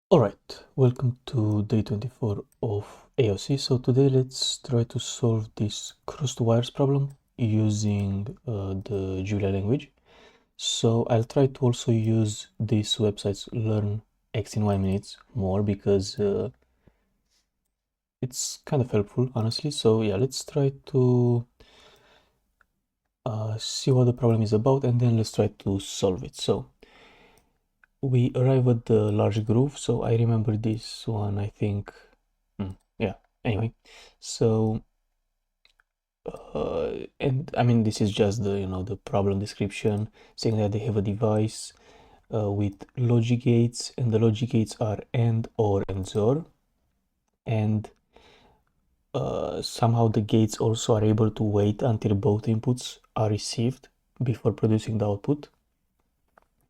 Alright, welcome to day 24 of AoC. So today let's try to solve this crossed wires problem using the Julia language. So I'll try to also use this website's learn X in Y minutes more because it's kind of helpful, honestly. So yeah, let's try to see what the problem is about and then let's try to solve it. So we arrive at the large groove. So I remember this one, I think. Yeah, anyway, so and I mean this is just the problem description saying that they have a device with logic gates, and the logic gates are AND, OR, and XOR, and somehow the gates also are able to wait until both inputs are received before producing the output.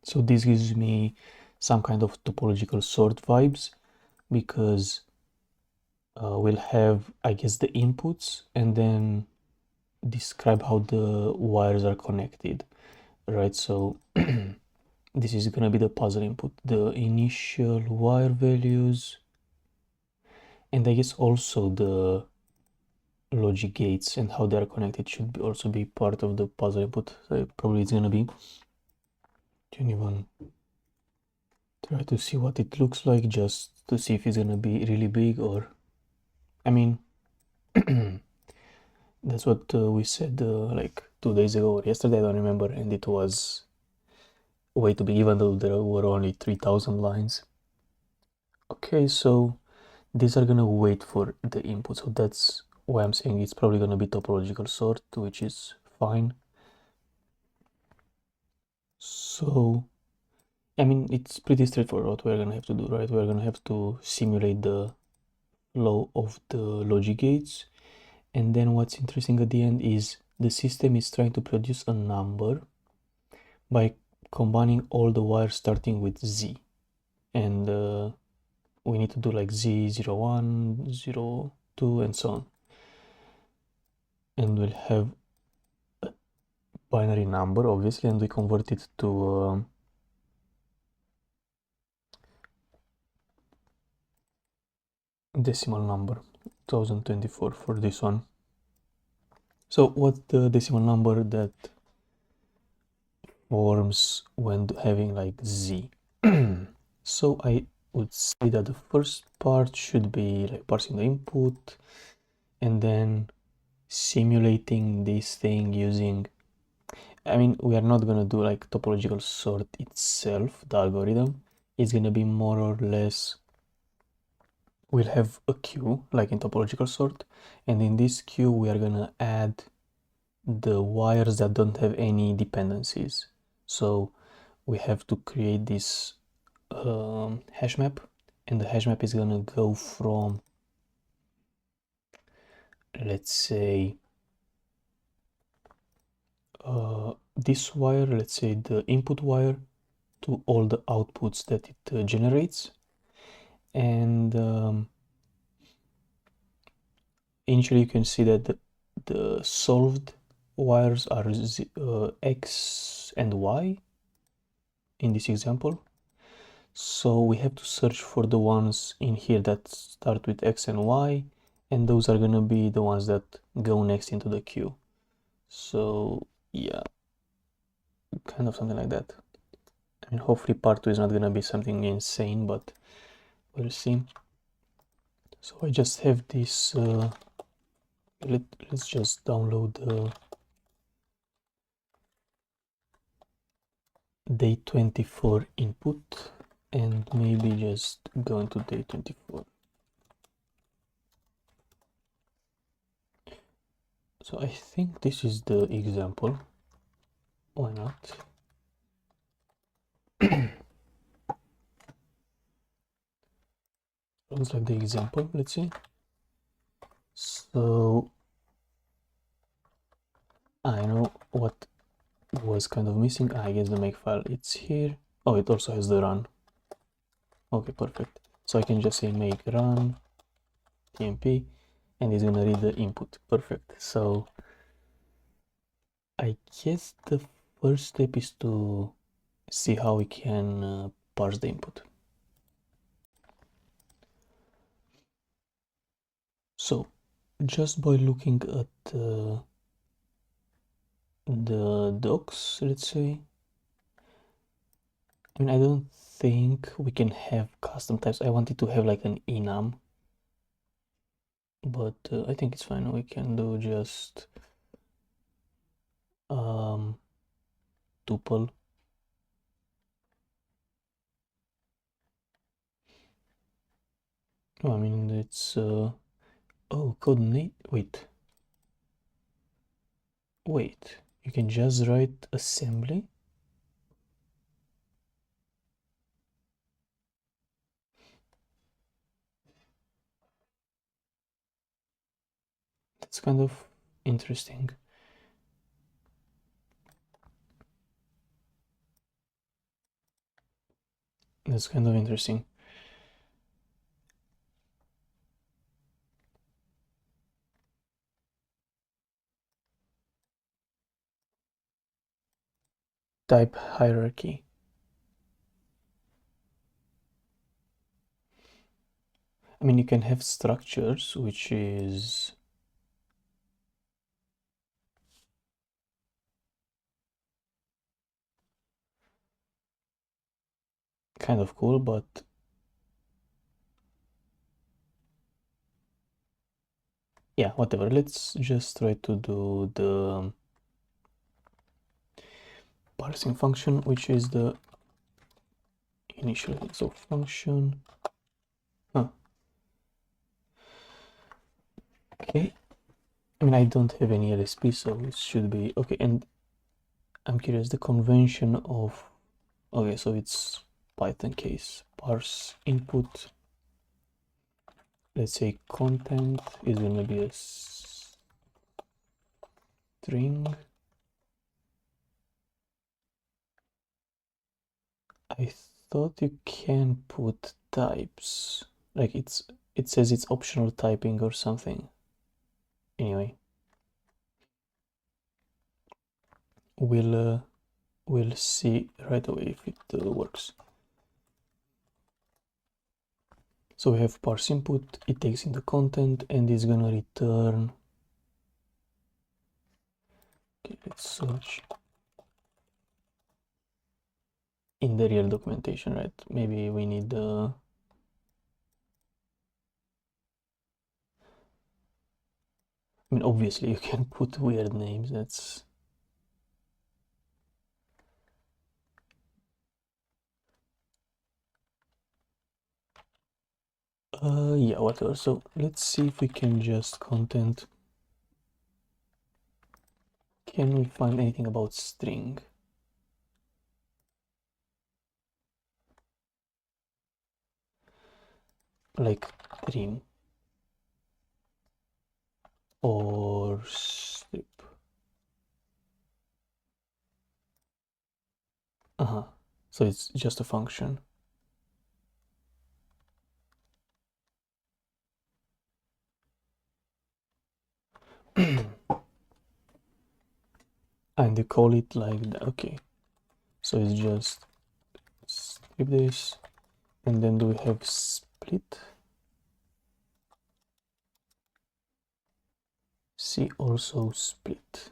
So this gives me some kind of topological sort vibes because we'll have, I guess, the inputs and then describe how the wires are connected, right? So this is gonna be the puzzle input, the initial wire values, and I guess also the logic gates and how they are connected should be also be part of the puzzle input. So probably it's gonna be 21. Try to see what it looks like just to see if it's gonna be really big, or I mean that's what we said like 2 days ago or yesterday, I don't remember, and it was way too big even though there were only 3000 lines. Okay, so these are gonna wait for the input, so that's why I'm saying it's probably gonna be topological sort, which is fine. So I mean it's pretty straightforward what we're gonna have to do, right? We're gonna have to simulate the flow of the logic gates, and then what's interesting at the end is the system is trying to produce a number by combining all the wires starting with Z, and we need to do like Z01, 02, and so on, and we'll have a binary number obviously, and we convert it to decimal number, 1024 for this one. So what's the decimal number that forms when having like Z? So I would say that the first part should be like parsing the input and then simulating this thing using, I mean, we are not gonna do like topological sort itself, the algorithm. It's gonna be more or less, we'll have a queue like in topological sort, and in this queue we are gonna add the wires that don't have any dependencies. So we have to create this hash map, and the hash map is gonna go from, let's say, this wire, let's say the input wire, to all the outputs that it generates. And initially you can see that the solved wires are X and Y in this example. So we have to search for the ones in here that start with X and Y, and those are gonna be the ones that go next into the queue. So yeah, kind of something like that. I mean, hopefully part 2 is not gonna be something insane, but we'll see. So I just have this, let's just download the day 24 input and maybe just go into day 24. So I think this is the example. Why not? Looks like the example, let's see. So I know what was kind of missing. I guess the makefile, it's here. Oh, it also has the run. Okay, perfect. So I can just say make run tmp, and it's gonna read the input. Perfect. So I guess the first step is to see how we can parse the input. So just by looking at the docs, let's say, I mean, I don't think we can have custom types. I wanted to have like an enum, but I think it's fine. We can do just tuple. Oh, I mean, it's oh, coordinate. Wait. You can just write assembly. That's kind of interesting. That's kind of interesting. Type hierarchy. I mean, you can have structures, which is kind of cool, but yeah, whatever. Let's just try to do the parsing function, which is the initial. So function. Huh. Okay. I mean, I don't have any LSP, so it should be okay. And I'm curious, the convention of, okay, so it's Python case, parse input, let's say content is gonna be a string. I thought you can put types, like it says it's optional typing or something. Anyway, we'll see right away if it works. So we have parse input, it takes in the content and it's gonna return. Okay, let's search in the real documentation, right? Maybe we need I mean, obviously you can put weird names, that's yeah, whatever. So let's see if we can just content. Can we find anything about string? Like trim or strip? So it's just a function. And they call it like that. Okay, so it's just strip this, and then do we have split? See also split.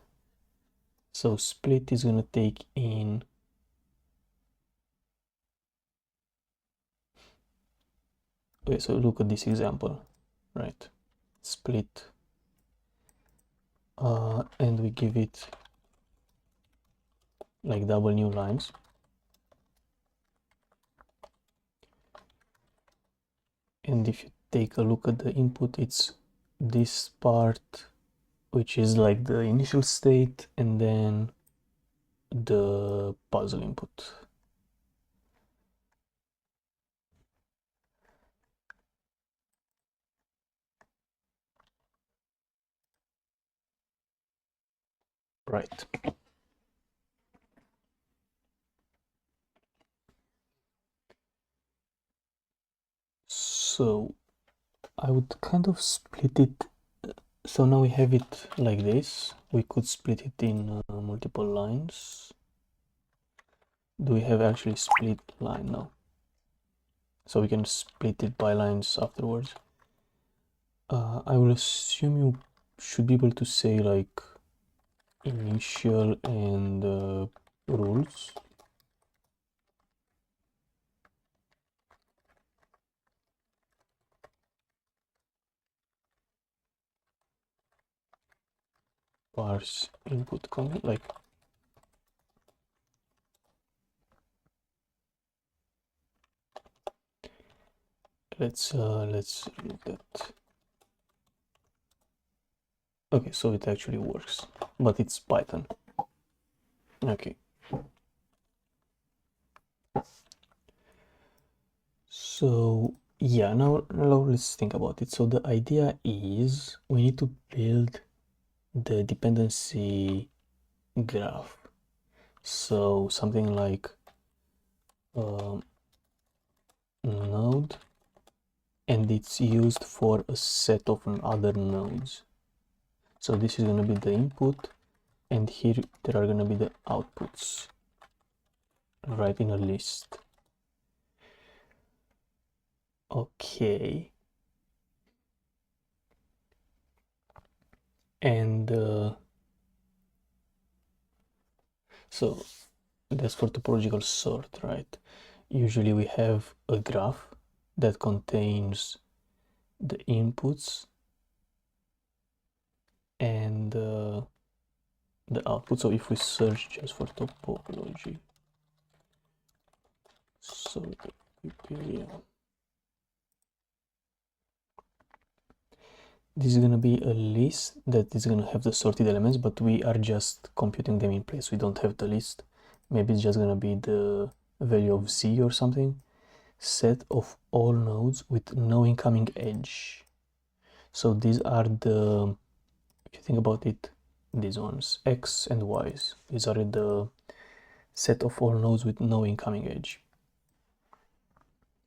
So split is gonna take in okay, so look at this example, right? Split and we give it like double new lines. And if you take a look at the input, it's this part, which is like the initial state, and then the puzzle input. Right. So I would kind of split it. So now we have it like this. We could split it in multiple lines. Do we have actually split line now? So we can split it by lines afterwards. I will assume you should be able to say like initial and rules. Parse input comment, like let's remove that. Okay, so it actually works, but it's Python. Okay. So yeah, now let's think about it. So the idea is we need to build the dependency graph. So something like node, and it's used for a set of other nodes. So this is going to be the input, and here there are going to be the outputs, right, in a list. Okay. And so that's for topological sort, right? Usually we have a graph that contains the inputs and the output. So if we search just for topology, so Wikipedia, this is gonna be a list that is gonna have the sorted elements, but we are just computing them in place. We don't have the list. Maybe it's just gonna be the value of z or something. Set of all nodes with no incoming edge. So these are the, if you think about it, these ones, x and y's. These are the set of all nodes with no incoming edge.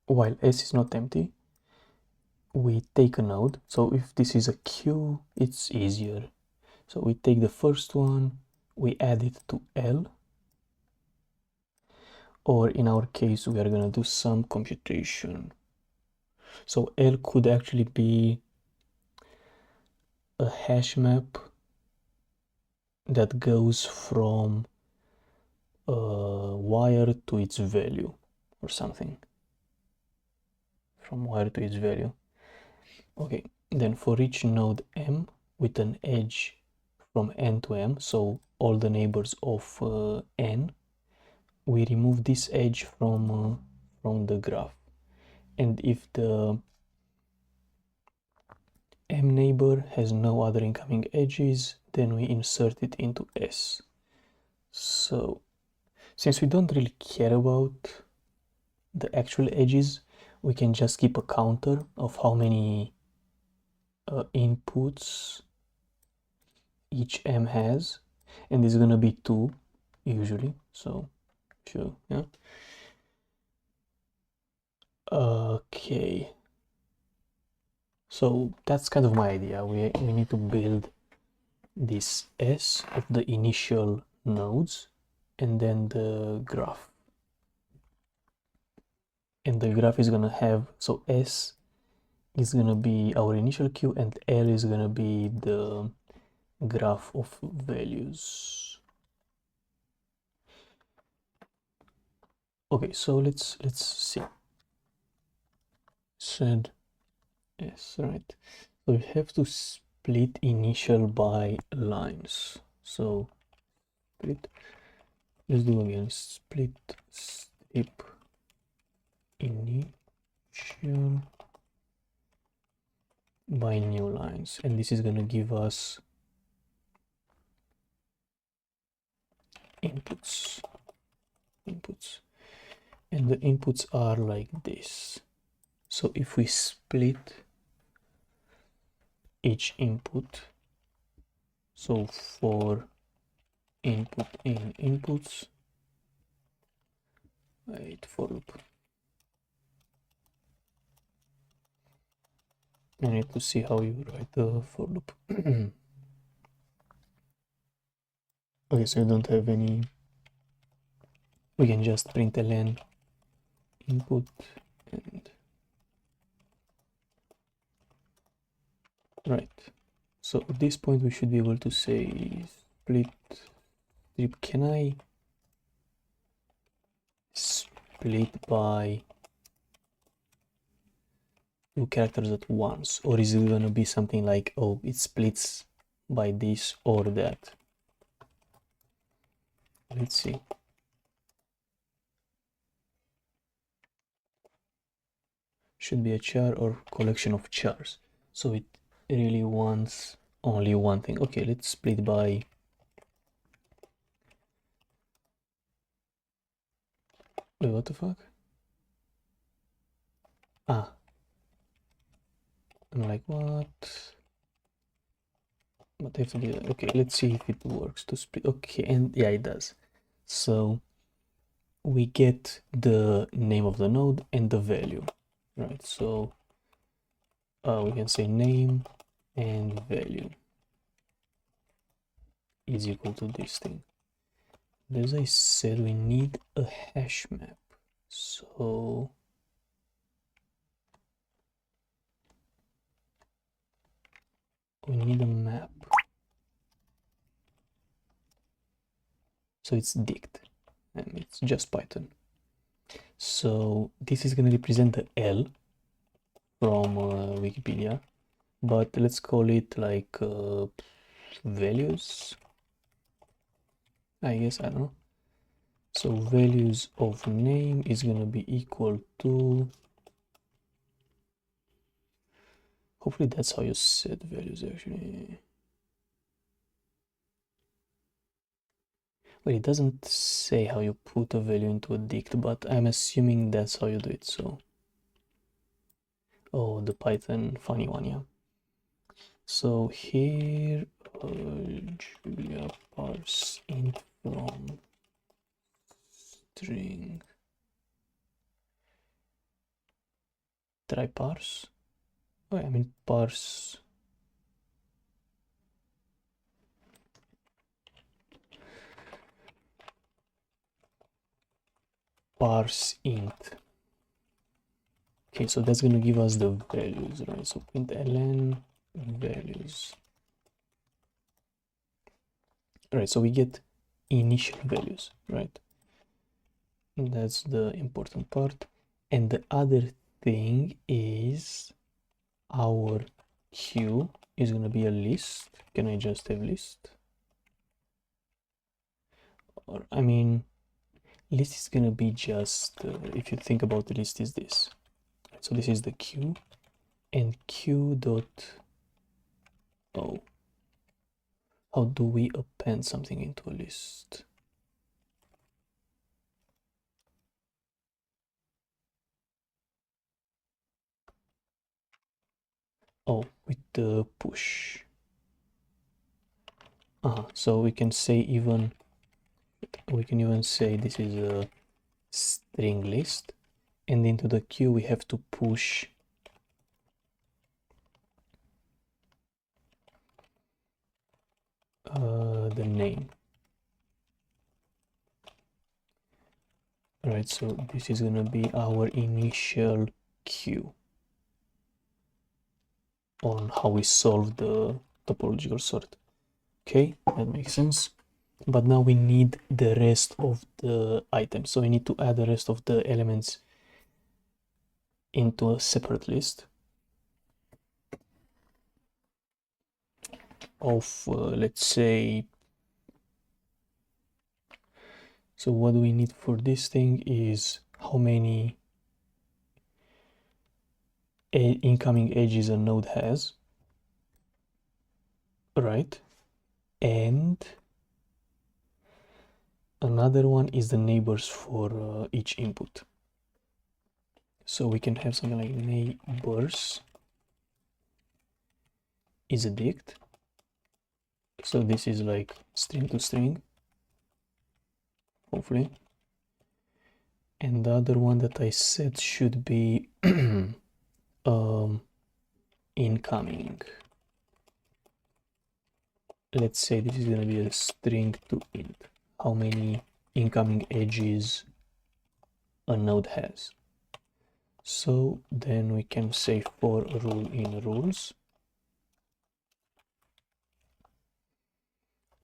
While S is not empty, we take a node. So if this is a queue, it's easier. So we take the first one, we add it to L, or in our case, we are gonna do some computation. So L could actually be a hash map that goes from a wire to its value or something. From wire to its value. Okay, then for each node M with an edge from N to M, so all the neighbors of N, we remove this edge from the graph. And if the M neighbor has no other incoming edges, then we insert it into S. So since we don't really care about the actual edges, we can just keep a counter of how many inputs each M has, and this is gonna be 2 usually. So sure, yeah. Okay, so that's kind of my idea. We need to build this S of the initial nodes and then the graph, and the graph is gonna have, so S is gonna be our initial queue and L is gonna be the graph of values. Okay, so let's see. Said S, right? So we have to split initial by lines. So split, let's do again, split strip initial by new lines, and this is gonna give us inputs, and the inputs are like this. So if we split each input, so for input in inputs, wait, for loop, I need to see how you write the for loop. Okay, so you don't have any, we can just print ln input and right? So at this point we should be able to say split strip. Can I split by two characters at once, or is it gonna be something like, oh, it splits by this or that? Let's see. Should be a char or collection of chars. So it really wants only one thing. Okay, let's split by, wait, what the fuck? Ah, I'm like, what? But I have to do that. Okay, let's see if it works to split. Okay, and yeah, it does. So we get the name of the node and the value, right? So we can say name and value is equal to this thing. As I said, we need a hash map. So we need a map. So it's dict, and it's just Python. So this is going to represent the L from Wikipedia, but let's call it like values, I guess, I don't know. So values of name is going to be equal to, hopefully that's how you set values actually. Well, it doesn't say how you put a value into a dict, but I'm assuming that's how you do it. So, oh, the Python funny one, yeah. So here, Julia parse int from string. Did I parse? Oh, I mean parse. Parse int. Okay, so that's gonna give us the values, right? So print ln values. All right, so we get initial values, right? And that's the important part. And the other thing is our queue is gonna be a list. Can I just have list? Or I mean, list is gonna be just if you think about the list is this. So this is the queue, and queue dot oh. How do we append something into a list? Oh, with the push. So we can say even, we can even say this is a string list, and into the queue we have to push the name. Right, so this is gonna be our initial queue on how we solve the topological sort. Okay, that makes sense. But now we need the rest of the items, so we need to add the rest of the elements into a separate list of let's say, so what we need for this thing is how many incoming edges a node has, right? And another one is the neighbors for each input. So we can have something like neighbors is a dict. So this is like string to string, hopefully. And the other one that I said should be incoming. Let's say this is going to be a string to int, how many incoming edges a node has. So then we can say for rule in rules,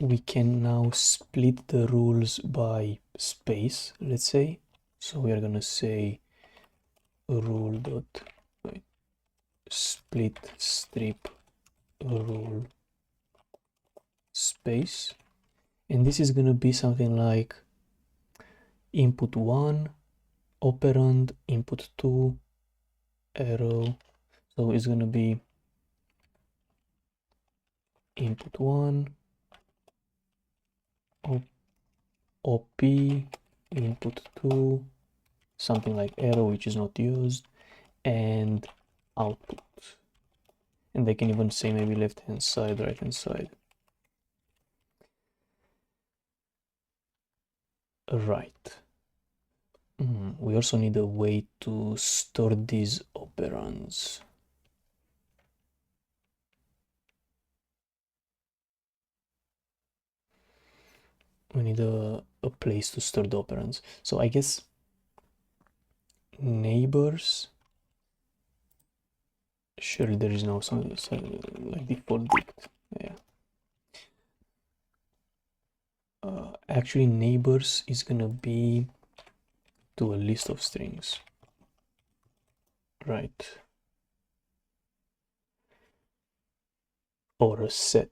we can now split the rules by space, let's say. So we are gonna say rule dot split strip rule space, and this is gonna be something like input 1 operand, input 2 arrow. So it's gonna be input 1 op input 2 something like arrow, which is not used, and output. And they can even say maybe left hand side, right hand side. Right. We also need a way to store these operands. We need a place to store the operands. So I guess neighbors. Surely there is no like default dict. Yeah. Actually, neighbors is gonna be to a list of strings. Right. Or a set.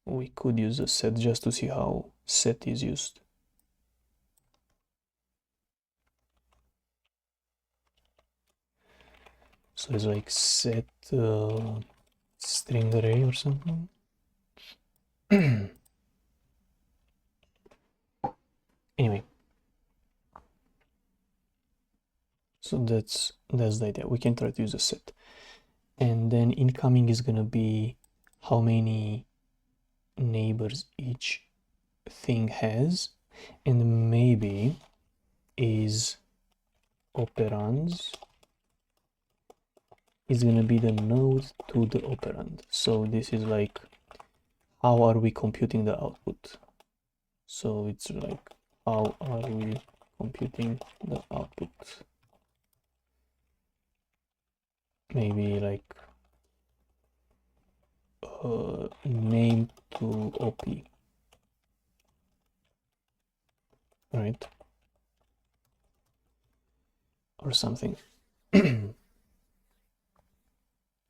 We could use a set just to see how set is used. So it's like set string array or something. Anyway, so that's the idea. We can try to use a set, and then incoming is gonna be how many neighbors each thing has, and maybe is operands is gonna be the node to the operand. So this is like how are we computing the output. So it's like how are we computing the output. Maybe like name to op, right? Or something.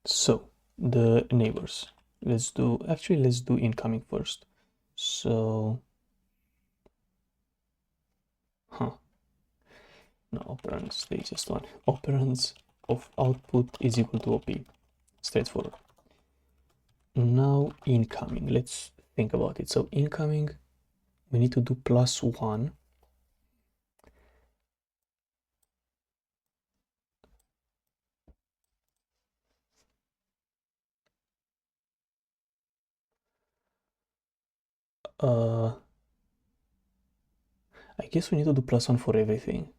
So the neighbors, let's do incoming first. So no, operands, they just one. Operands of output is equal to op, straightforward. Now incoming, let's think about it. So incoming, we need to do +1. I guess we need to do +1 for everything,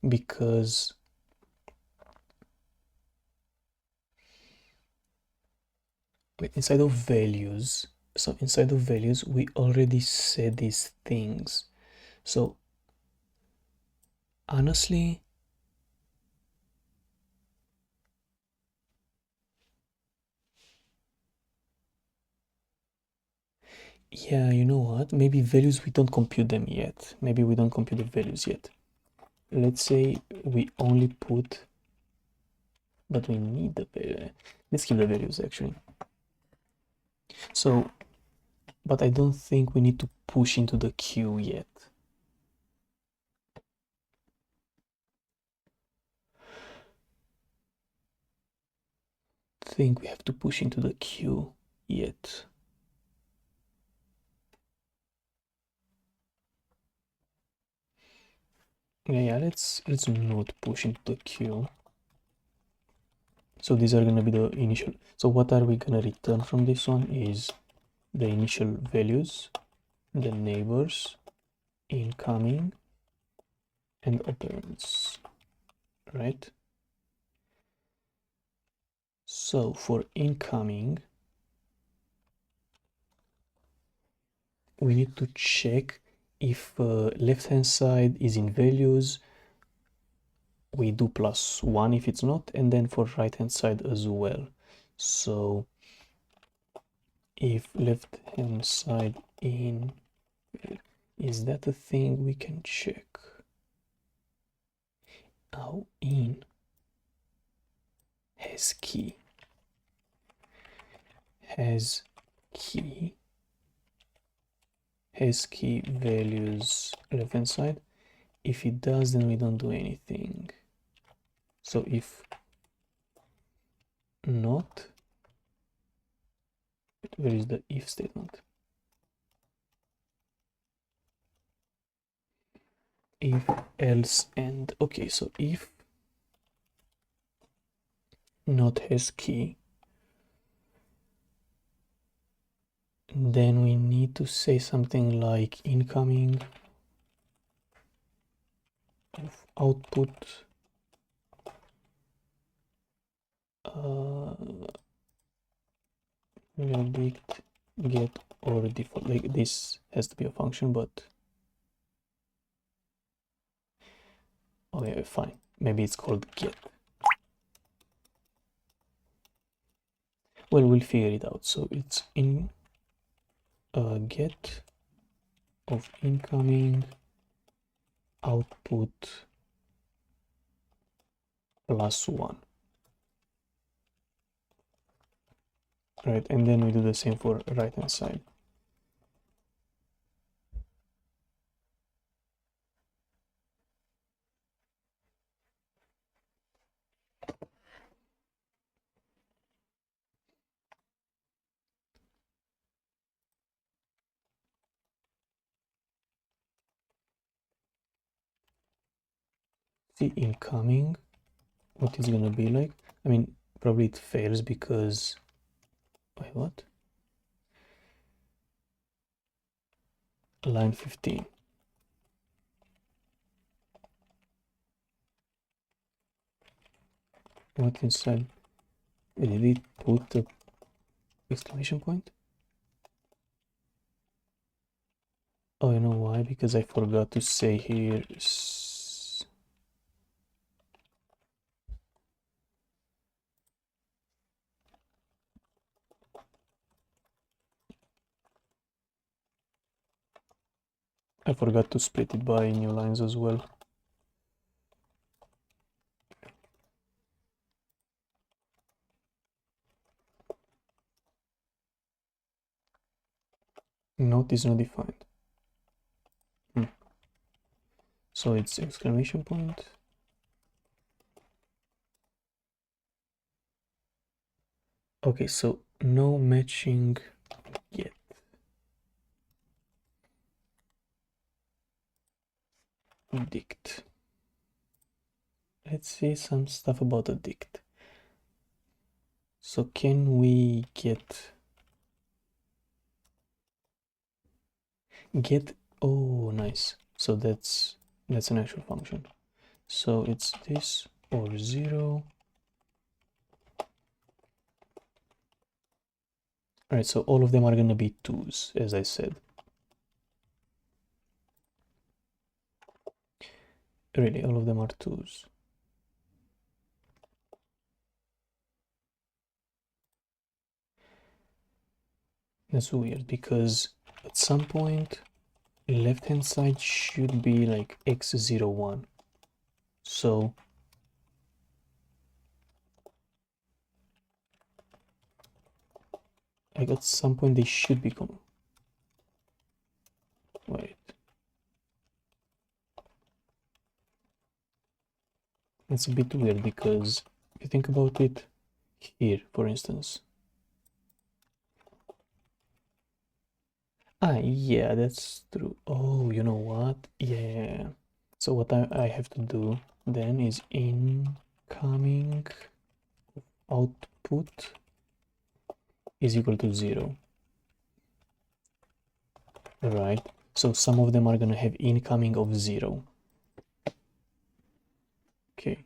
because inside of values, we already said these things. So honestly, yeah, you know what? Maybe values, we don't compute them yet. Maybe we don't compute the values yet. Let's say we only put, but we need the value. Let's keep the values actually. So, but I don't think we need to push into the queue yet. Think we have to push into the queue yet. Yeah, let's not push into the queue. So these are gonna be the initial. So what are we gonna return from this one is the initial values, the neighbors, incoming, and operands, right? So for incoming, we need to check if left hand side is in values, we do +1 if it's not, and then for right hand side as well. So if left hand side in, is that a thing we can check? Oh, in has key values left hand side. If it does, then we don't do anything. So if not, where is the if statement? If else and, okay, so if not has key, then we need to say something like incoming of output dict get or default. Like this has to be a function, but okay, fine, maybe it's called get. Well, we'll figure it out. So it's in get of incoming output +1, right? And then we do the same for right hand side. See incoming, what is gonna be like? I mean, probably it fails because, wait, what? Line 15. What inside? Did it put the exclamation point? Oh, you know why? Because I forgot to say here. I forgot to split it by new lines as well. Note is not defined. So it's exclamation point. Okay, so no matching yet. Dict. Let's see some stuff about the dict. So can we get oh, nice. So that's an actual function. So it's this or 0. All right, so all of them are gonna be 2s, as I said. Really, all of them are 2s. That's weird because at some point left hand side should be like x01. So like at some point they should be common. Wait. It's a bit weird because if you think about it, here, for instance. Ah, yeah, that's true. Oh, you know what? Yeah. So what I have to do then is incoming output is equal to 0. Right? So some of them are gonna have incoming of 0. Okay.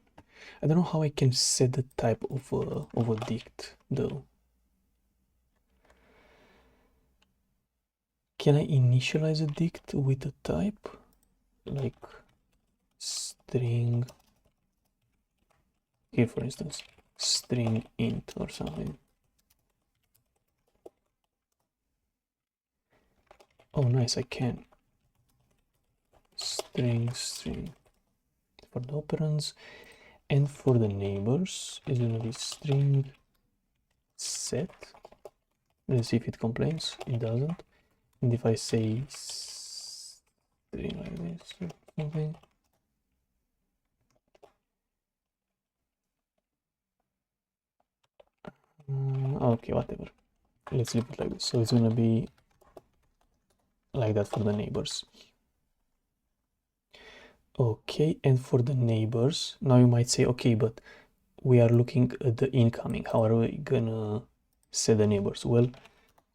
I don't know how I can set the type of a dict though. Can I initialize a dict with a type? Like string, here for instance, string int or something. Oh, nice, I can. String for the operands, and for the neighbors is gonna be string set. Let's see if it complains. It doesn't. And if I say string like this or something, okay, whatever. Let's leave it like this. So it's gonna be like that for the neighbors. Okay, and for the neighbors, now you might say, okay, but we are looking at the incoming. How are we gonna set the neighbors? Well,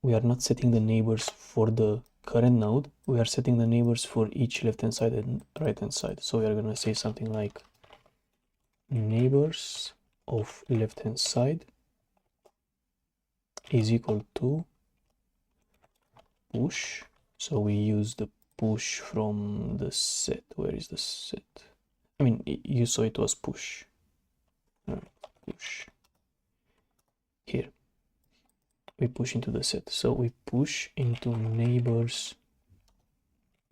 we are not setting the neighbors for the current node. We are setting the neighbors for each left-hand side and right-hand side. So we are gonna say something like neighbors of left-hand side is equal to push. So we use the push from the set. Where is the set? I mean, you saw it was push. Push. Here. We push into the set. So we push into neighbors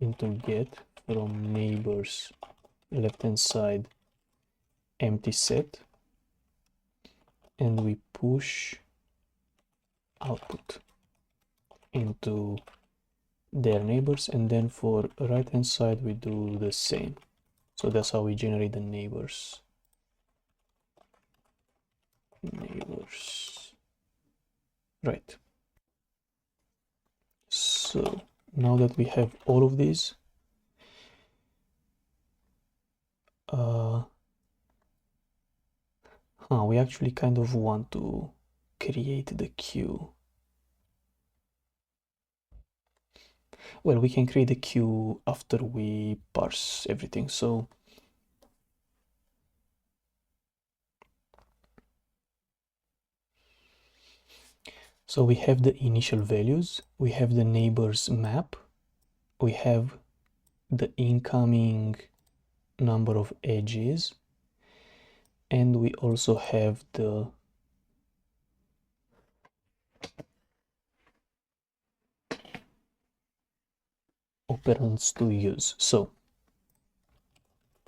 into get from neighbors left hand side empty set, and we push output into their neighbors, and then for right hand side we do the same. So that's how we generate the neighbors. Right. So now that we have all of these, we actually kind of want to create the queue. Well, we can create the queue after we parse everything. So we have the initial values, we have the neighbors map, we have the incoming number of edges, and we also have the operands to use. So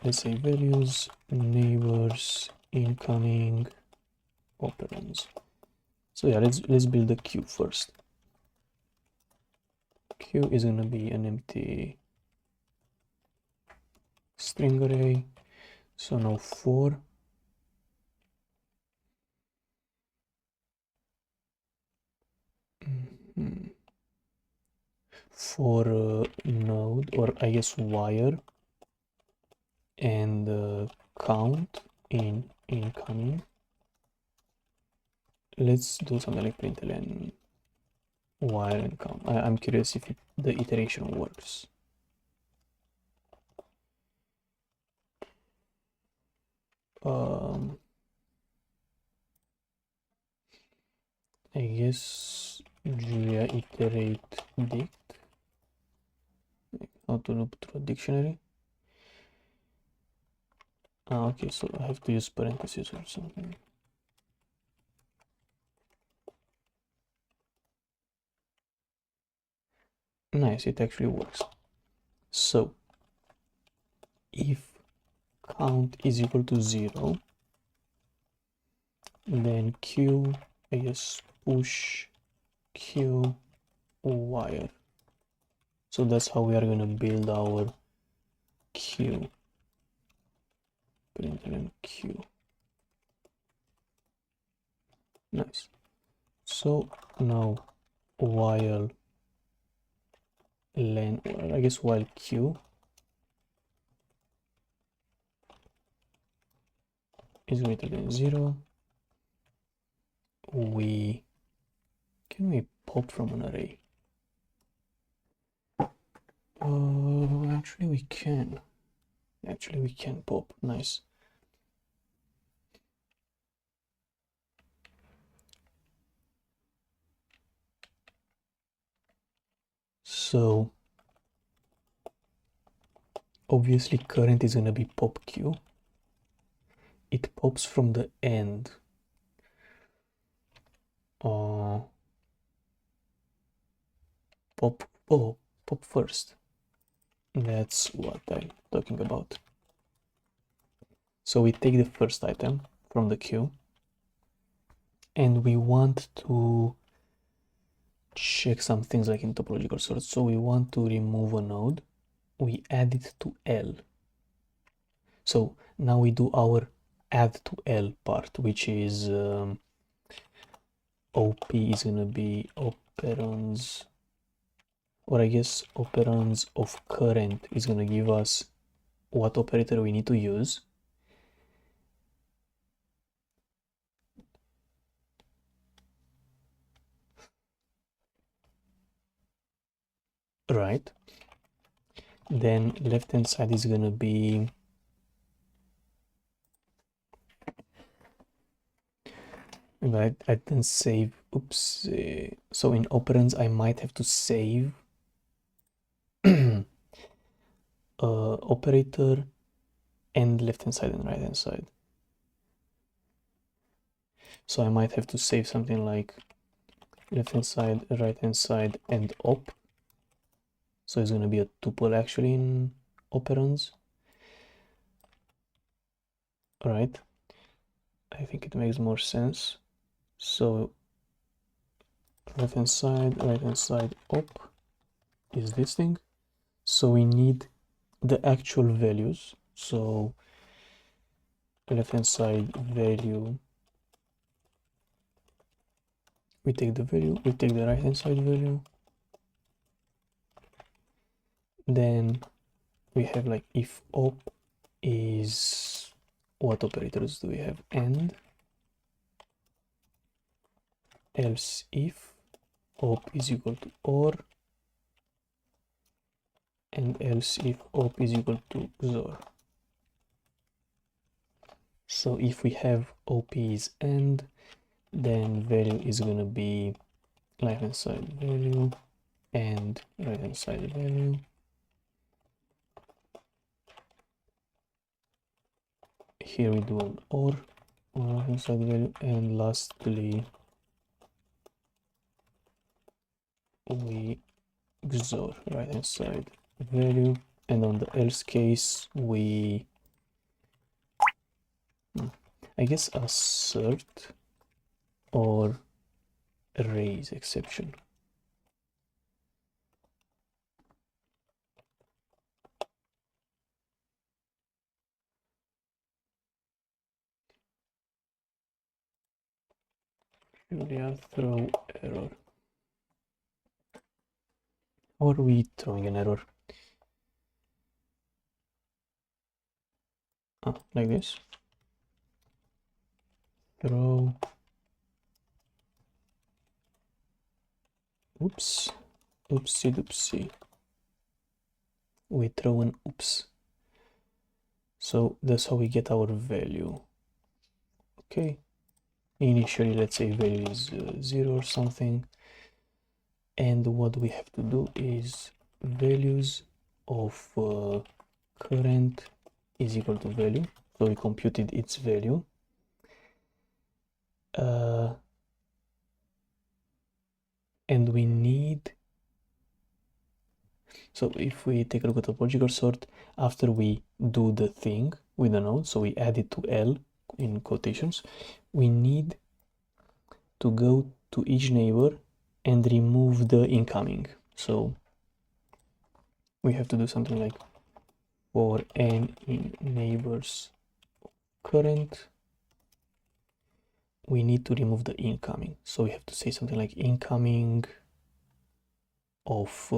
let's say values, neighbors, incoming, operands. So yeah, let's build the queue first. Queue is gonna be an empty string array. So now for node, or I guess wire, and count in incoming. Let's do something like println wire and count. I'm curious if the iteration works. I guess Julia iterate dict. How to loop through a dictionary. Okay, so I have to use parentheses or something. Nice, it actually works. So if count is equal to 0, then q, I guess, push q wire. So that's how we are going to build our queue. Println q. Nice. So now while len, or I guess while q is greater than 0, can we pop from an array? Actually we can. Actually we can pop. Nice. So obviously current is gonna be pop q. It pops from the end. Pop pop first. That's what I'm talking about. So we take the first item from the queue and we want to check some things like in topological sort. So we want to remove a node, we add it to L. So now we do our add to L part, which is OP is gonna be operands, or I guess operands of current is gonna give us what operator we need to use. Right. Then left hand side is gonna be I didn't save, oops. So in operands I might have to save operator and left hand side and right hand side. So I might have to save something like left hand side, right hand side, and op. So it's gonna be a tuple actually in operands. Right. I think it makes more sense. So left hand side, right hand side, op is this thing. So we need the actual values. So left hand side value, we take the value, we take the right hand side value, then we have like if op is, what operators do we have? And else if op is equal to or, and else if op is equal to XOR. So if we have op is and, then value is gonna be left hand side value and right hand side value. Here we do an or on right hand side value, and lastly we XOR right hand side value, and on the else case we I guess assert or raise exception. Julia throw error. Or are we throwing an error? Like this. Throw. Oops. Oopsie doopsie. We throw an oops. So that's how we get our value. Okay. Initially, let's say value is 0 or something. And what we have to do is values of current is equal to value. So we computed its value. And we need, so if we take a look at the topological sort, after we do the thing with the node, so we add it to L in quotations, we need to go to each neighbor and remove the incoming. So we have to do something like for n in neighbors current, we need to remove the incoming. So we have to say something like incoming of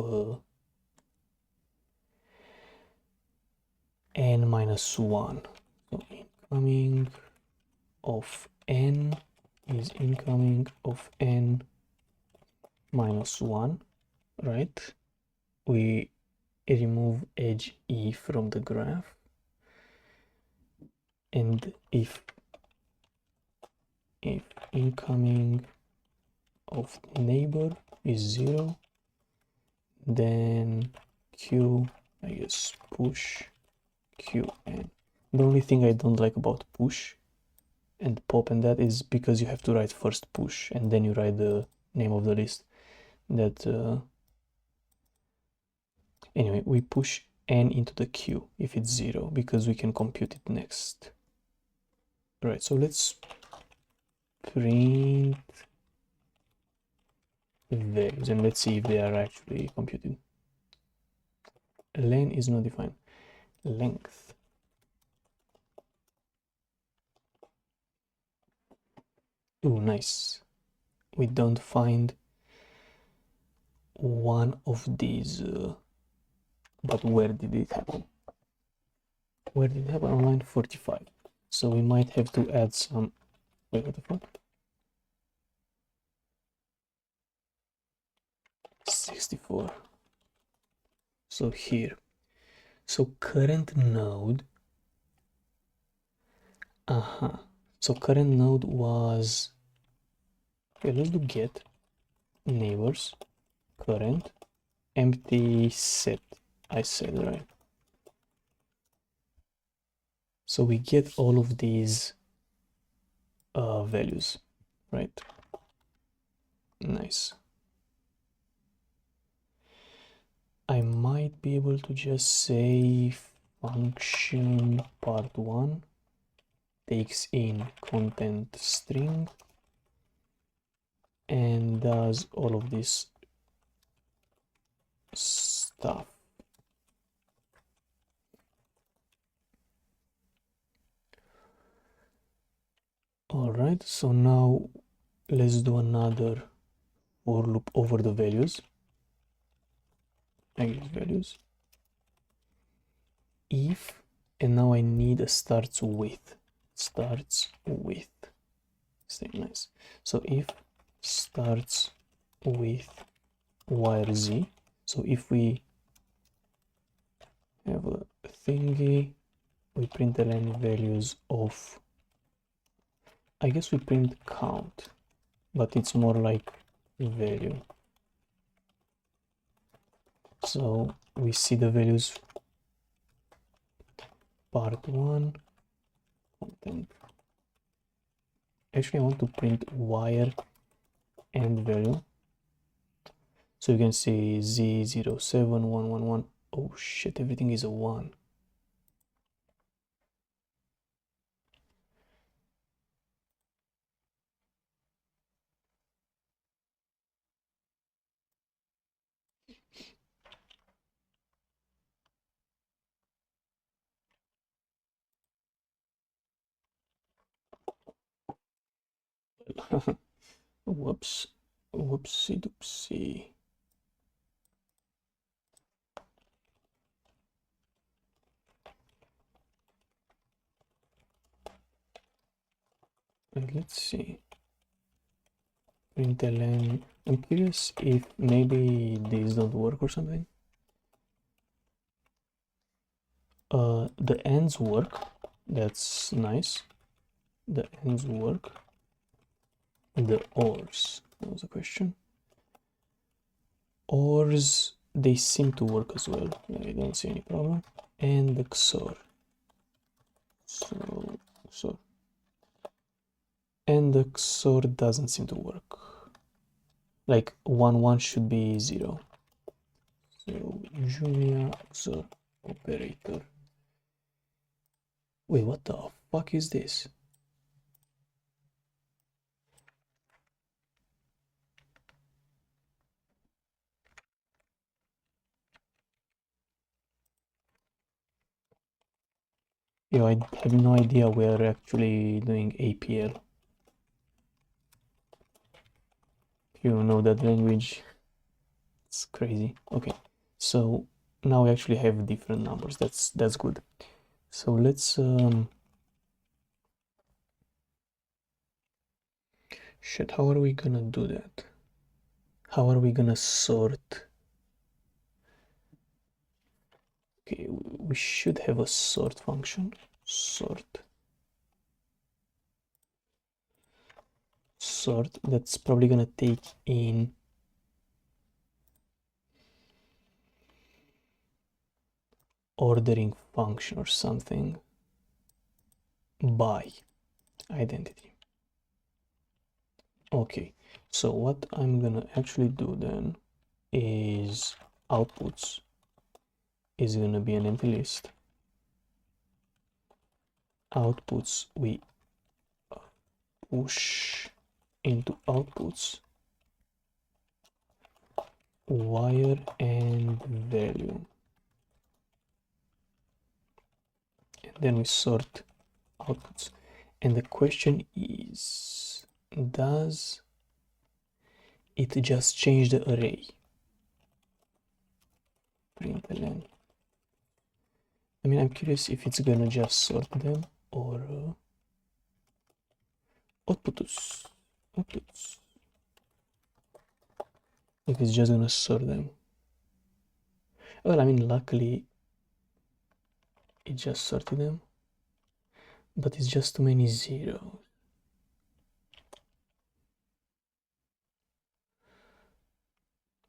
n minus 1. So incoming of n is incoming of n minus 1, right? We remove edge E from the graph, and if incoming of neighbor is 0, then q, I guess, push qn. The only thing I don't like about push and pop and that is because you have to write first push and then you write the name of the list. That Anyway, we push n into the queue if it's 0 because we can compute it next. Right, so let's print values and let's see if they are actually computed. Len is not defined. Length. Oh, nice. We don't find one of these, but where did it happen? Where did it happen? On line 45. So we might have to add some. Wait, what the fuck? 64. So here. So current node. So current node was. Okay, let's do get neighbors current empty set. I said right. So we get all of these values, right? Nice. I might be able to just say function part1 takes in content string and does all of this stuff. All right, so now let's do another for loop over the values. I use values. If, and now I need a starts with. Stay nice. So if starts with wire z. So if we have a thingy, we print any values of, I guess we print count, but it's more like value. So we see the values part1 content. Actually, I want to print wire and value. So you can see Z07111. Oh shit, everything is a 1. Whoops. Whoopsie doopsie. And let's see. Println. I'm curious if maybe these don't work or something. The ends work. That's nice. The ends work. The ors. That was a question. Ors, they seem to work as well. I don't see any problem. And the XOR. So and the XOR doesn't seem to work. Like 1 should be 0. So Julia XOR operator. Wait, what the fuck is this? Yo, I have no idea we're actually doing APL. If you know that language, it's crazy. Okay, so now we actually have different numbers. That's good. So let's shit, how are we gonna do that? How are we gonna sort? Okay, we should have a sort function. Sort that's probably gonna take in ordering function or something by identity. Okay, so what I'm gonna actually do then is outputs is gonna be an empty list. Outputs we push into outputs wire and value, and then we sort outputs. And the question is, does it just change the array? Println. I mean, I'm curious if it's gonna just sort them or outputs. If it's just gonna sort them. Well, I mean, luckily it just sorted them, but it's just too many zeros.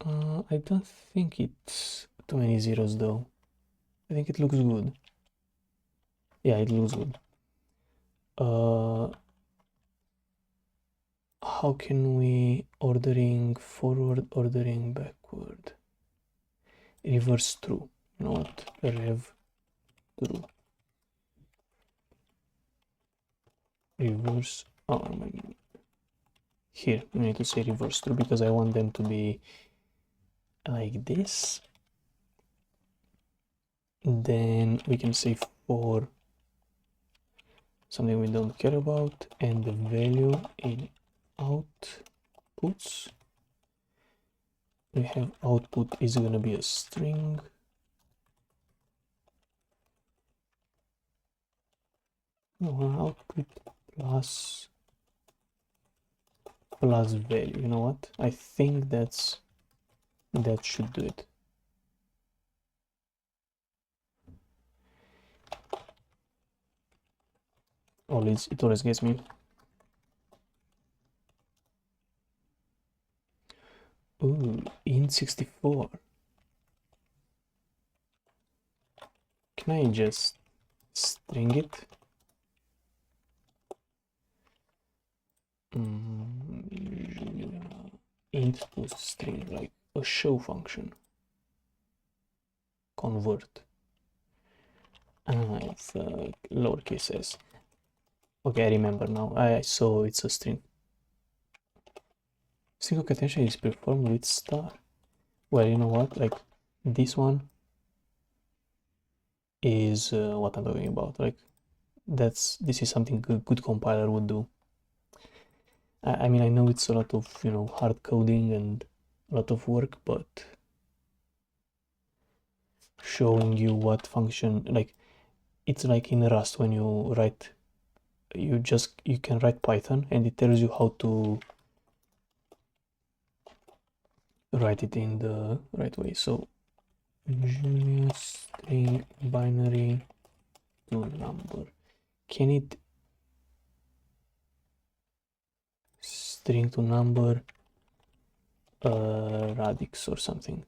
I don't think it's too many zeros though. I think it looks good. Yeah, it looks good. How can we ordering forward, ordering backward? Reverse true. You know what? Rev true. Reverse. Oh my God. Here we need to say reverse true because I want them to be like this. Then we can say for something we don't care about, and the value in outputs, we have output is gonna be a string. No, output plus value. You know what? I think that should do it. Always, it always gets me. Ooh, int 64. Can I just string it? Int to string, like a show function. Convert. It's lowercase s. Okay, I remember now. I saw it's a string. String concatenation is performed with star. Well, you know what? Like this one is what I'm talking about. Like this is something good compiler would do. I mean, I know it's a lot of, you know, hard coding and a lot of work, but showing you what function, like it's like in Rust when you write, you can write Python and it tells you how to write it in the right way. So string binary to number, can it string to number radix or something?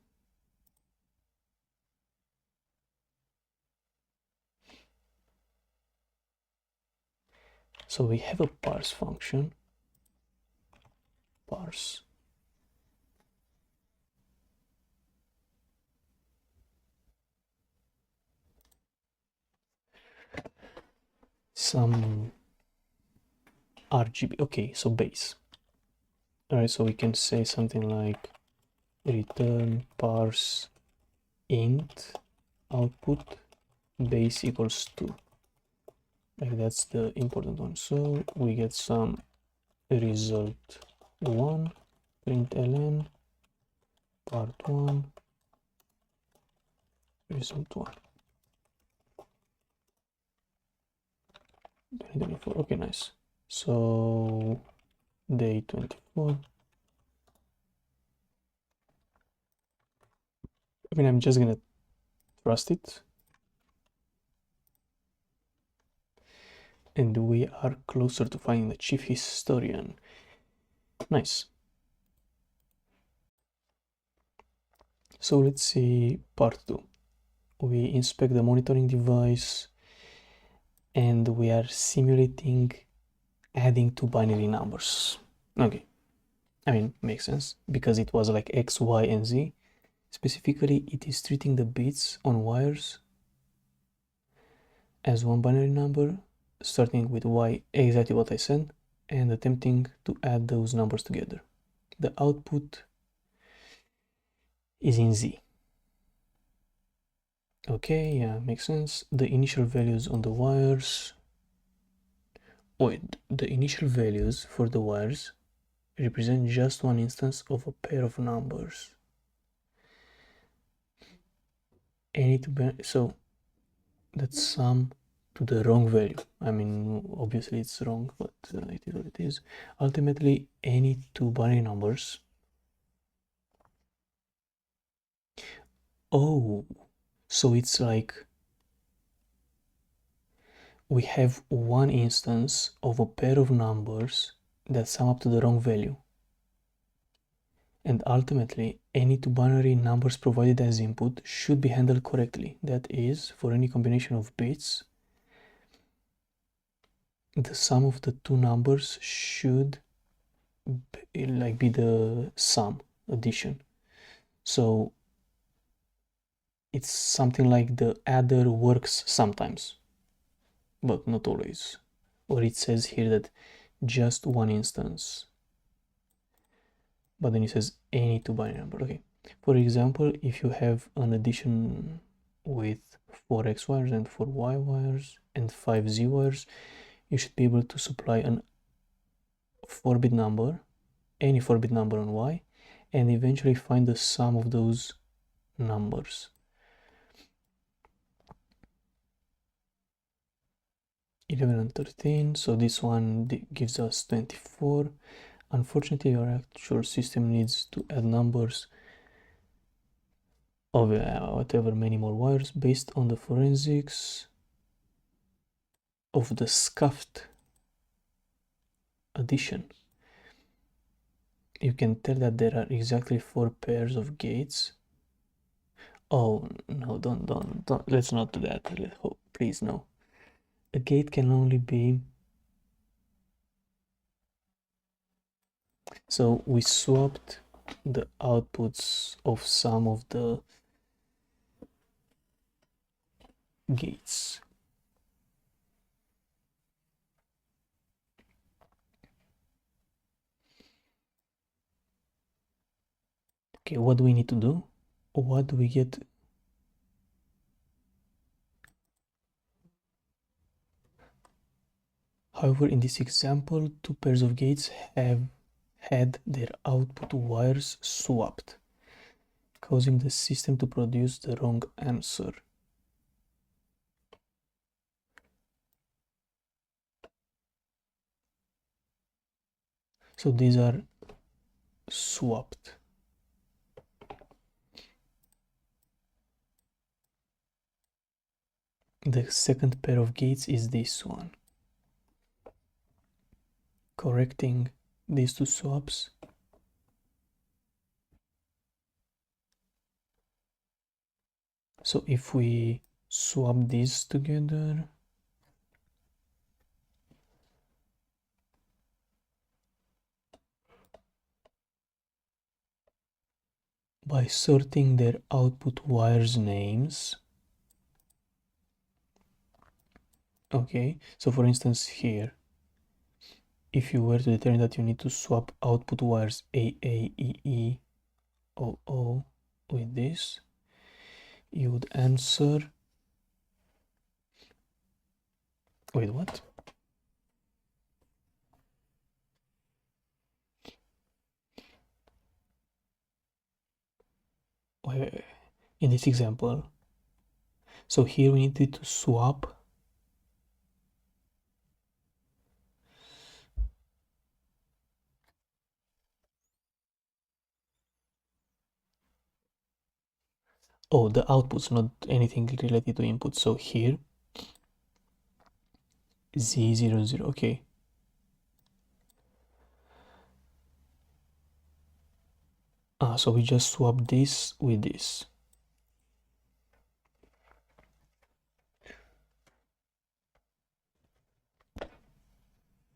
So we have a parse function, parse, some RGB. Okay, so base. All right, so we can say something like return parse int output base equals 2. Like that's the important one. So we get some result 1, println part 1, result 1. 2024. Okay, nice. So day 24. I mean, I'm just gonna trust it. And we are closer to finding the chief historian. Nice. So let's see part 2. We inspect the monitoring device and we are simulating adding two binary numbers. Okay, I mean, makes sense because it was like X, Y, and Z. Specifically, it is treating the bits on wires as one binary number, starting with y, exactly what I said, and attempting to add those numbers together. The output is in Z. Okay, yeah, makes sense. The initial values on the wires. Wait, the initial values for the wires represent just one instance of a pair of numbers. Any to be, so that's sum to the wrong value. I mean, obviously it's wrong, but it is what it is. Ultimately, any two binary numbers. Oh, so it's like we have one instance of a pair of numbers that sum up to the wrong value. And ultimately, any two binary numbers provided as input should be handled correctly. That is, for any combination of bits, the sum of the two numbers should be the sum addition. So it's something like the adder works sometimes, but not always. Or it says here that just one instance, but then it says any two binary number. Okay, for example, if you have an addition with 4x wires and 4y wires and 5z wires, you should be able to supply an 4-bit number, any 4-bit number on y, and eventually find the sum of those numbers. 11 and 13, so this one gives us 24. Unfortunately, our actual system needs to add numbers of whatever many more wires based on the forensics of the scuffed addition. You can tell that there are exactly 4 pairs of gates. Oh no, don't, let's not do that. Please, no. A gate can only be, so we swapped the outputs of some of the gates. Okay, what do we need to do? What do we get? However, in this example, 2 pairs of gates have had their output wires swapped, causing the system to produce the wrong answer. So these are swapped. The second pair of gates is this one. Correcting these two swaps. So if we swap these together, by sorting their output wires names. Okay, so for instance here, if you were to determine that you need to swap output wires AA, EE, OO with this, you would answer, wait, what? Wait, in this example, so here we needed to swap the outputs, not anything related to input. So here Z00, okay. So we just swap this with this.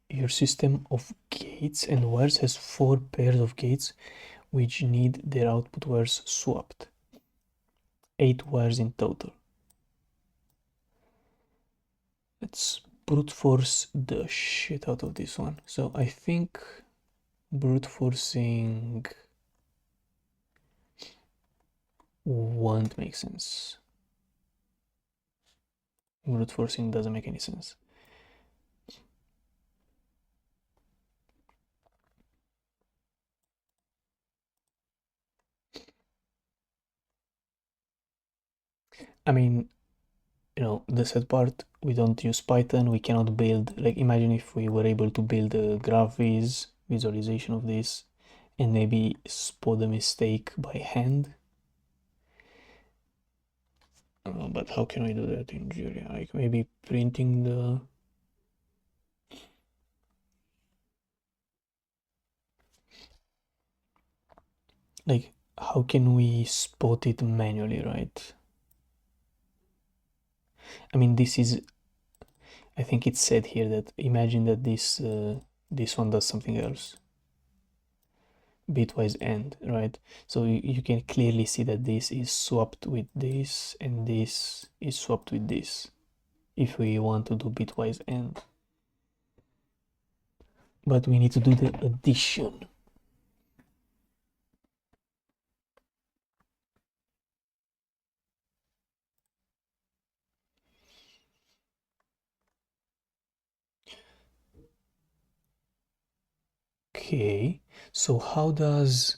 Your system of gates and wires has 4 pairs of gates which need their output wires swapped. 8 wires in total. Let's brute force the shit out of this one. So I think brute forcing won't make sense. Brute forcing doesn't make any sense. I mean, you know, the sad part, we don't use Python, we cannot build, like imagine if we were able to build a graph visualization of this and maybe spot a mistake by hand. But how can we do that in Julia? Like maybe printing the... Like, how can we spot it manually, right? I mean, this is... I think it said here that imagine that this one does something else. Bitwise AND, right? So you can clearly see that this is swapped with this and this is swapped with this if we want to do bitwise AND. But we need to do the addition. Okay, so how does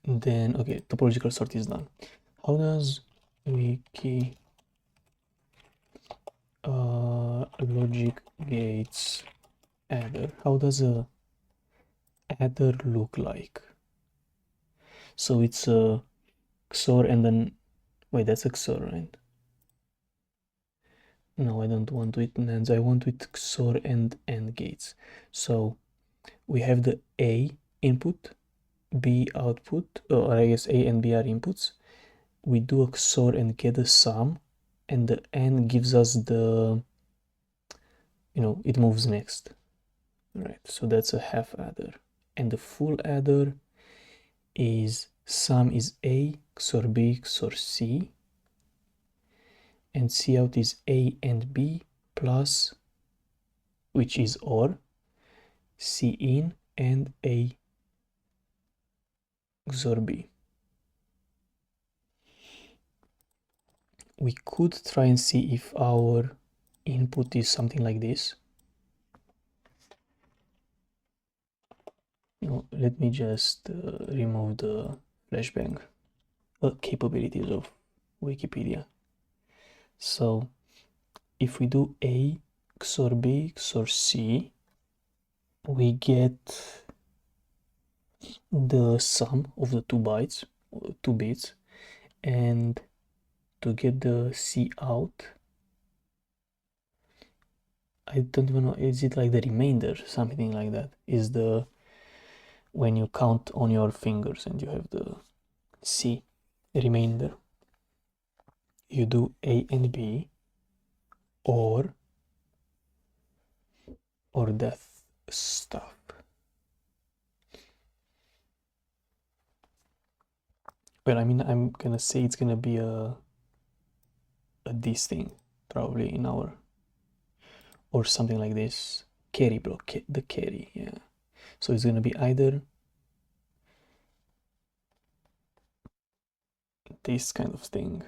then... Okay, topological sort is done. How does wiki logic gates adder, how does a adder look like? So it's a XOR and then... Wait, that's a XOR, right? No, I don't want with NANDs, I want with XOR and AND gates. So we have the A input, B output, or I guess A and B are inputs. We do a XOR and get a sum, and the AND gives us the, you know, it moves next. Right, so that's a half adder. And the full adder is sum is A, XOR B, XOR C, and C out is A and B plus, which is OR, C in and A XOR B. We could try and see if our input is something like this. No, let me just remove the flashbang capabilities of Wikipedia. So if we do A XOR B XOR C, we get the sum of the 2 bytes, 2 bits, and to get the C out, I don't even know, is it like the remainder, something like that, is the, when you count on your fingers and you have the C remainder, you do A and B or that stuff. Well, I mean, I'm gonna say it's gonna be a this thing probably in our, or something like this, carry block, the carry, yeah. So it's gonna be either this kind of thing.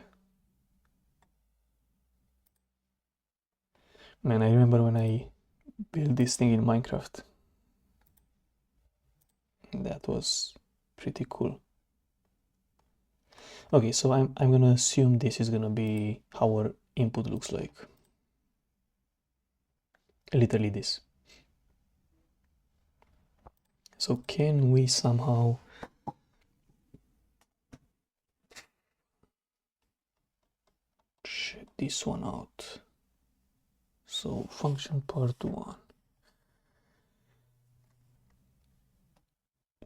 Man, I remember when I built this thing in Minecraft. That was pretty cool. Okay, so I'm gonna assume this is gonna be how our input looks like. Literally this. So can we somehow check this one out? So function part 1.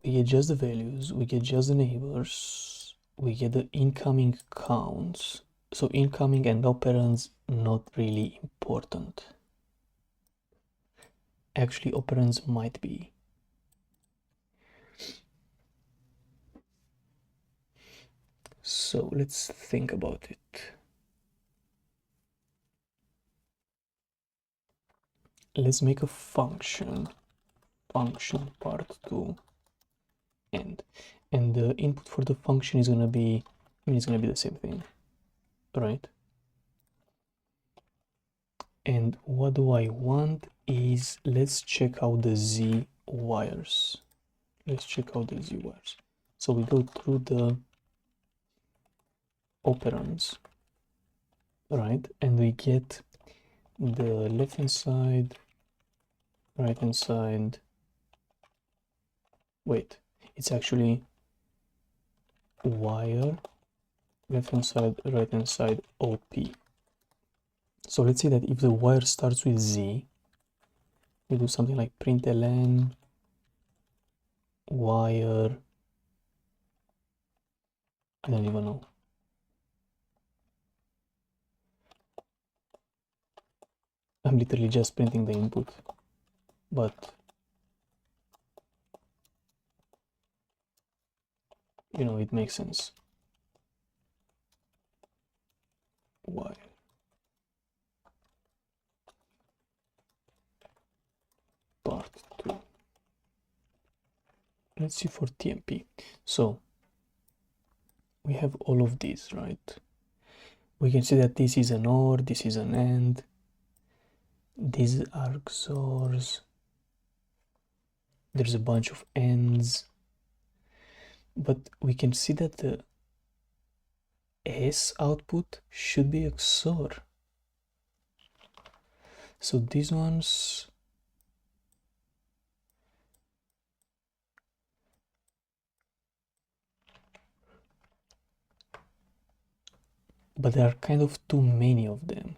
We get just the values, we get just the neighbors, we get the incoming counts. So incoming and operands not really important. Actually, operands might be. So let's think about it. Let's make a function part2 end, and the input for the function is gonna be, it's gonna be the same thing, right? And what do I want is, let's check out the z wires. So we go through the operands, right? And we get the left hand side, right hand side. Wait, it's actually wire, left hand side, right hand side, OP. So let's say that if the wire starts with Z, we do something like println wire, I don't even know. I'm literally just printing the input, but you know, it makes sense. Wire. Part2. Let's see for TMP. So we have all of these, right? We can see that this is an OR, this is an AND, these are XORs, there's a bunch of ANDs, but we can see that the S output should be XOR. So these ones, but there are kind of too many of them.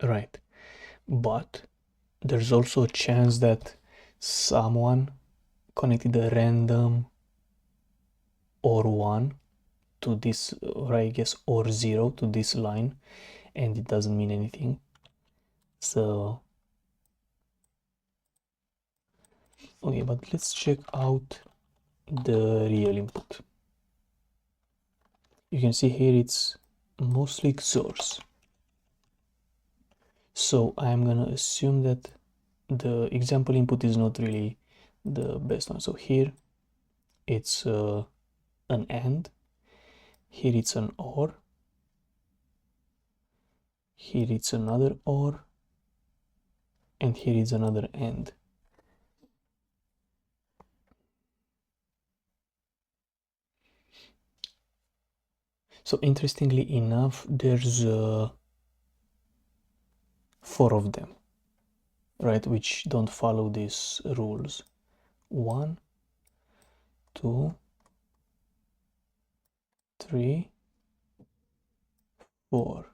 Right, but there's also a chance that someone connected a random or 1 to this, or I guess or 0 to this line, and it doesn't mean anything. So okay, but let's check out the real input. You can see here it's mostly XORs. So I'm gonna assume that the example input is not really the best one. So here it's an AND, here it's an OR, here it's another OR, and here is another AND. So interestingly enough, there's 4 of them, right, which don't follow these rules. 1, 2, 3, 4.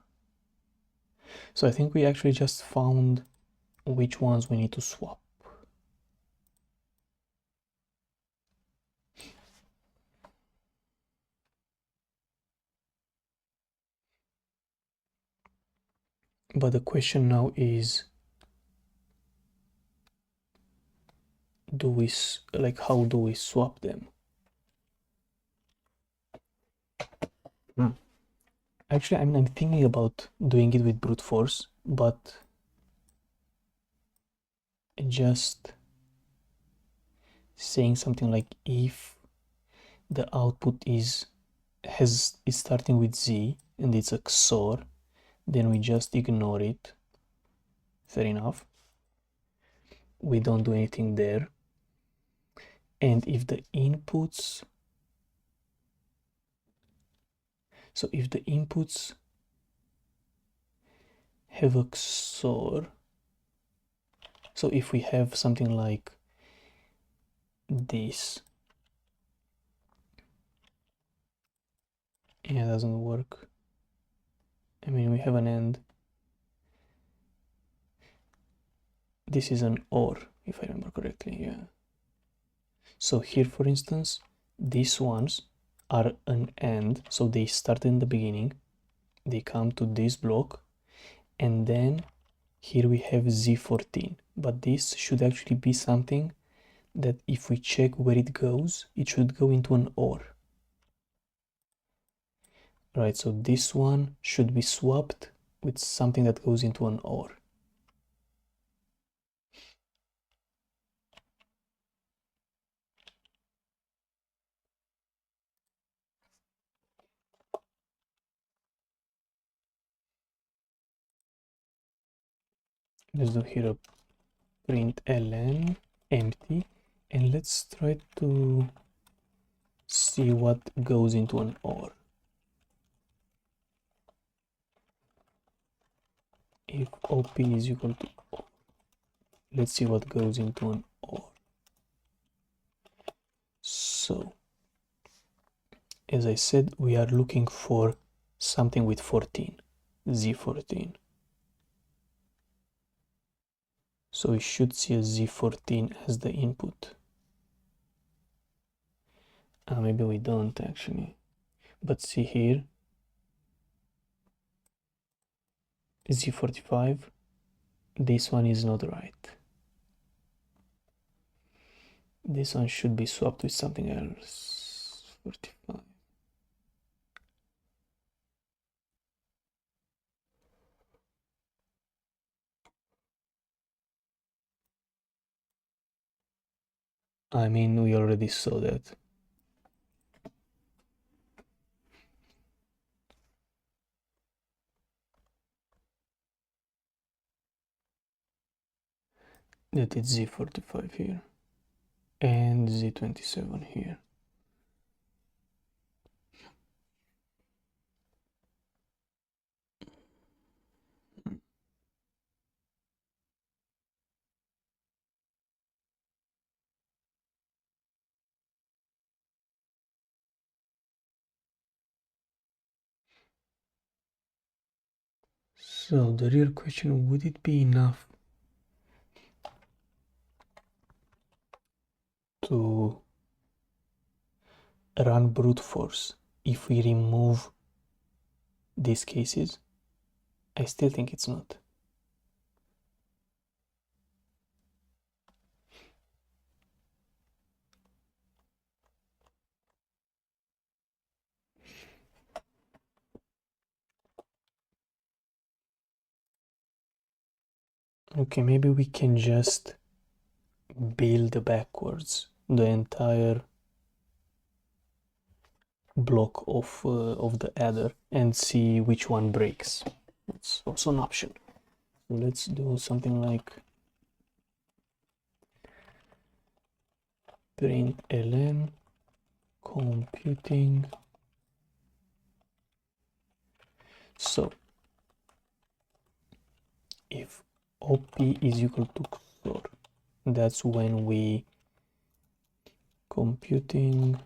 So I think we actually just found which ones we need to swap. But the question now is, how do we swap them? Actually, I'm thinking about doing it with brute force, but just saying something like, if the output is starting with Z and it's a XOR, then we just ignore it. Fair enough. We don't do anything there. And if the inputs, so if the inputs have a XOR, so if we have something like this, yeah, it doesn't work. I mean, we have an AND. This is an OR, if I remember correctly, yeah. So here, for instance, these ones are an AND, so they start in the beginning, they come to this block, and then here we have Z14, but this should actually be something that if we check where it goes, it should go into an OR. Right, so this one should be swapped with something that goes into an OR. Let's do here a print ln empty, and let's try to see what goes into an OR. If OP is equal to OR, let's see what goes into an OR. So, as I said, we are looking for something with 14, Z14. So we should see a Z14 as the input. Maybe we don't actually, but see here, Z45, this one is not right. This one should be swapped with something else. 45. I mean, we already saw that. That it's Z45 here and Z27 here. So the real question, would it be enough to run brute force if we remove these cases? I still think it's not. Okay, maybe we can just build backwards the entire block of the adder and see which one breaks. It's also an option. So let's do something like print ln computing. So if OP is equal to XOR, that's when we computing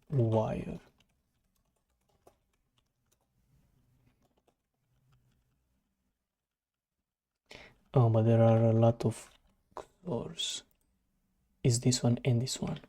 wire. Oh, but there are a lot of XORs. Is this one and this one?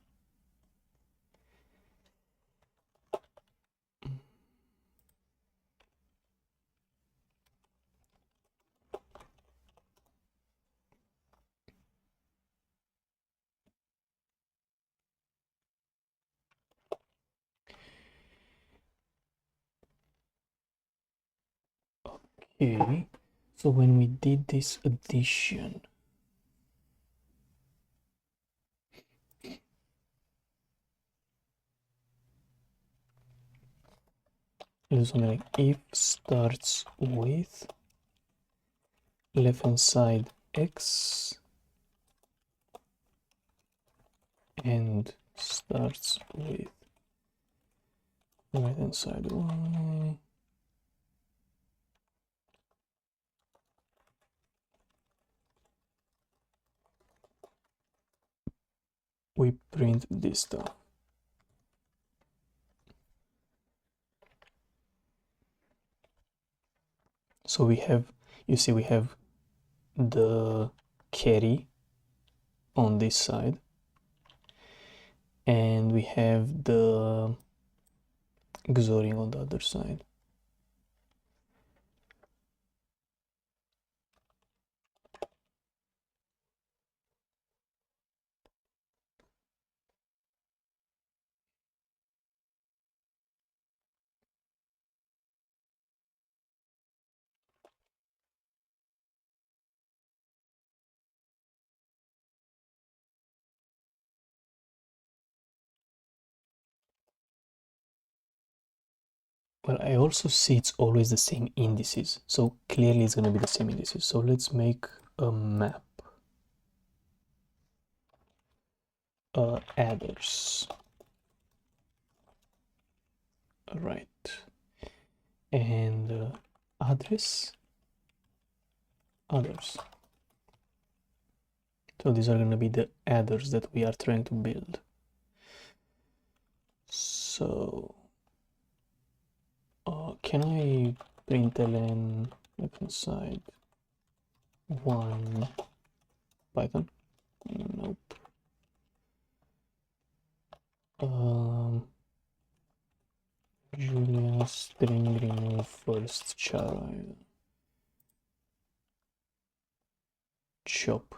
Okay, so when we did this addition, it was something like if starts with left hand side x and starts with right hand side y. We print this stuff. So we have, you see, we have the carry on this side, and we have the XORing on the other side. Well, I also see it's always the same indices, so clearly it's going to be the same indices. So let's make a map. Adders. Right. And address, others. So these are going to be the adders that we are trying to build. So can I print ln left hand side one Python? Nope. Julia string remove first child chop.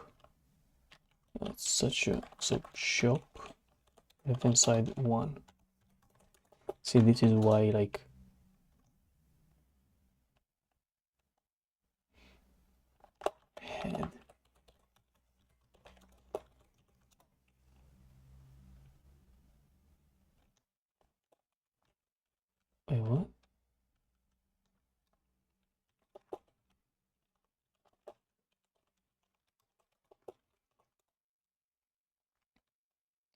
That's such a so chop left hand side one. See, this is why like head. Wait, what?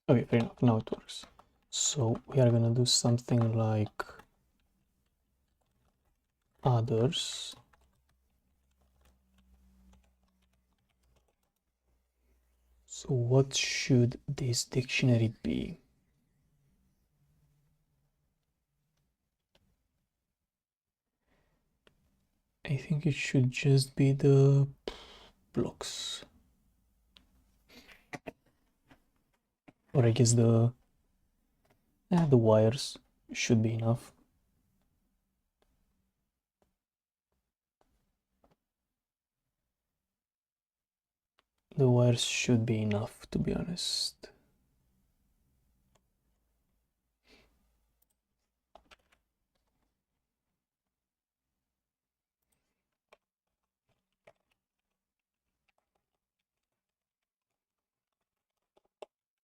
Okay, fair enough. Now it works. So we are gonna do something like others. So what should this dictionary be? I think it should just be the blocks. Or I guess the wires should be enough. The wires should be enough, to be honest.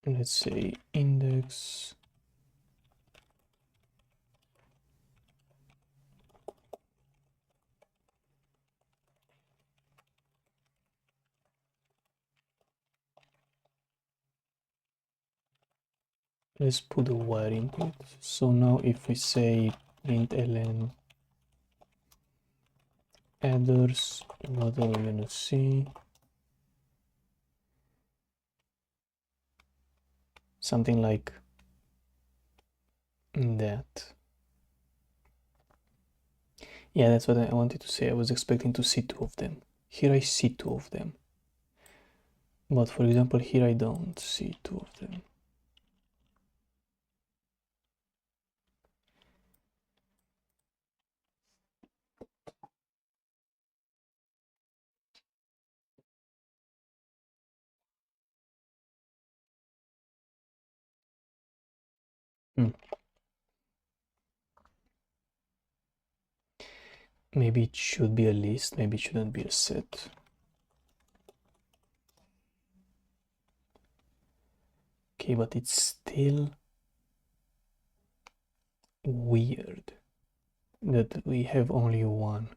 Let's say index let's put the wire input. So now if we say print ln adders, what are we gonna see? Something like that. Yeah, that's what I wanted to say. I was expecting to see two of them. Here I see two of them. But for example, here I don't see two of them. Maybe it should be a list, maybe it shouldn't be a set. Okay, but it's still weird that we have only one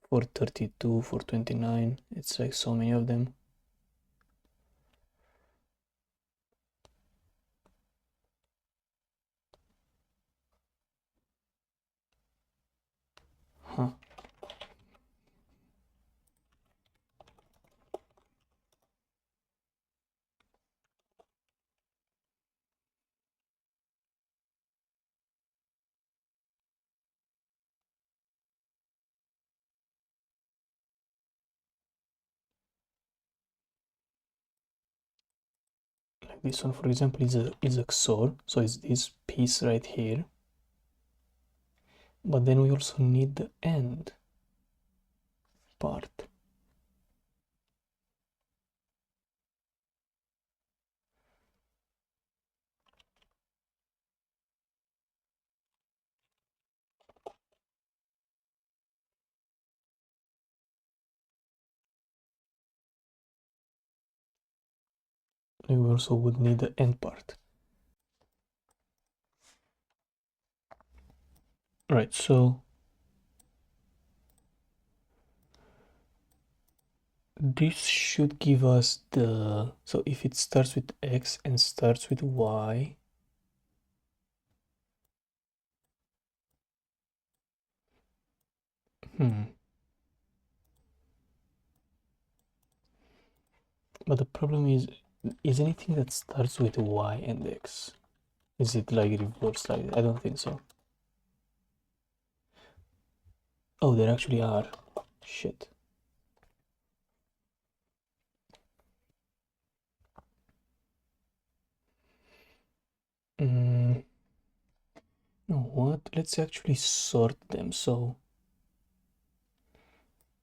for 32, for 29. It's like so many of them. Huh. Like this one, for example, is a XOR, so it's this piece right here. But then we also need the end part. We also would need the end part. Right, so this should give us the, so if it starts with X and starts with Y, but the problem is anything that starts with Y and X, is it like reversed like that? I don't think so. Oh, there actually are. Shit. No, what? Let's actually sort them. So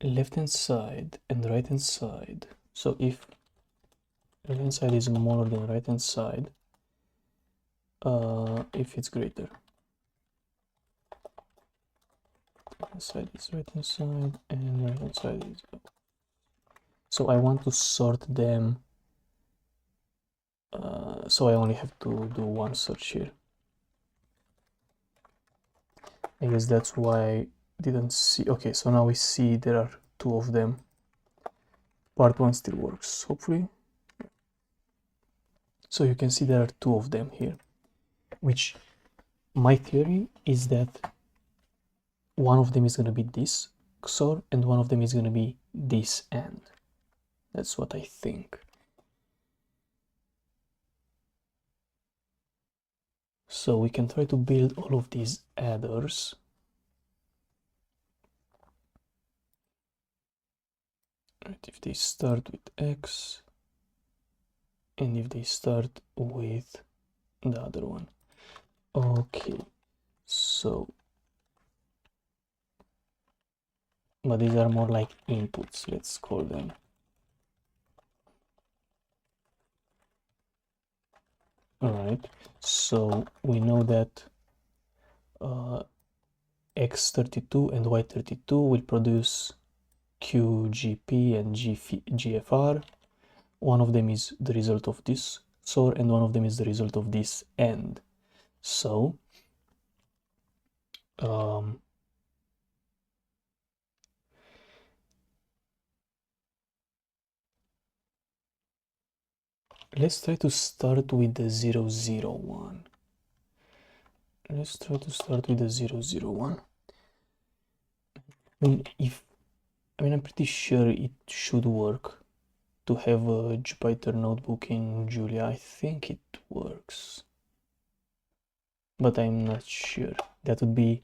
left hand side and right hand side. So if right hand side is more than right hand side, if it's greater, right hand side is right hand side and right hand side is, so I want to sort them, so I only have to do one search here. I guess that's why I didn't see. Okay, so now we see there are two of them. Part one still works, hopefully. So you can see there are two of them here, which my theory is that one of them is going to be this XOR and one of them is going to be this AND. That's what I think. So we can try to build all of these adders. Right, if they start with X and if they start with the other one. Okay, so, but these are more like inputs, let's call them. All right, so we know that X32 and Y32 will produce QGP and GFR. One of them is the result of this XOR and one of them is the result of this AND. So let's try to start with the 001. Let's try to start with the 001. I'm pretty sure it should work to have a Jupyter notebook in Julia. I think it works, but I'm not sure. That would be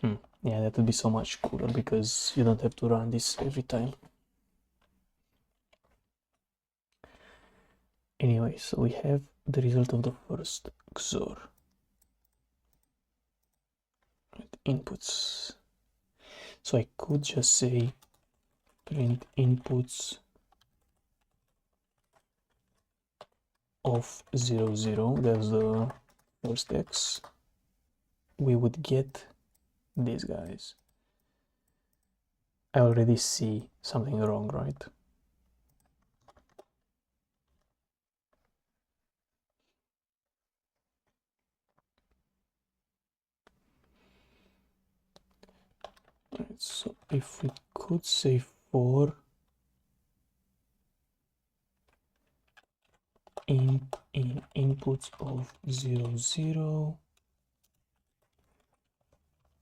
yeah, that would be so much cooler because you don't have to run this every time. Anyway, so we have the result of the first XOR. Right, inputs. So I could just say print inputs of 00, that's the first X. We would get these guys. I already see something wrong, right? Right, so if we could say for in inputs of 00,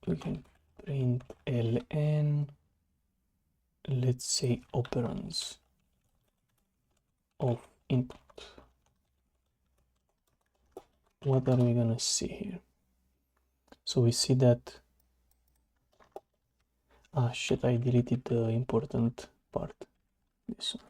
we can print ln, let's say operands of input. What are we gonna see here? So we see that, shit, I deleted the important part, this one.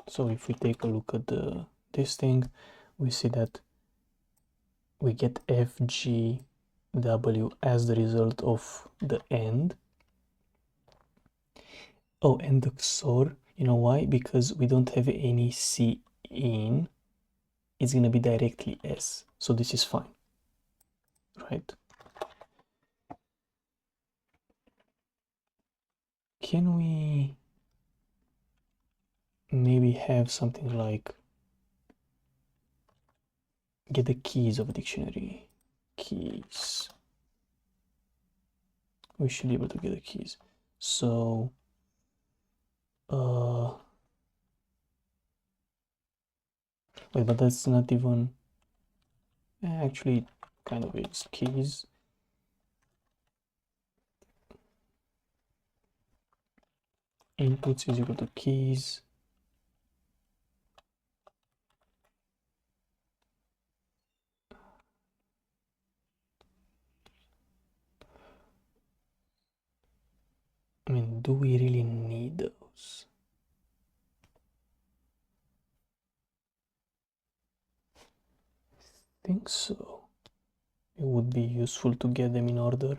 So if we take a look at this thing, we see that we get FGW as the result of the AND. Oh, and the XOR, you know why? Because we don't have any C in, it's gonna be directly S, so this is fine, right? can we maybe have something like get the keys of a dictionary? Keys. We should be able to get the keys. So wait, but that's not even actually kind of is. Keys inputs is equal to keys. I mean, do we really need those? I think so. It would be useful to get them in order.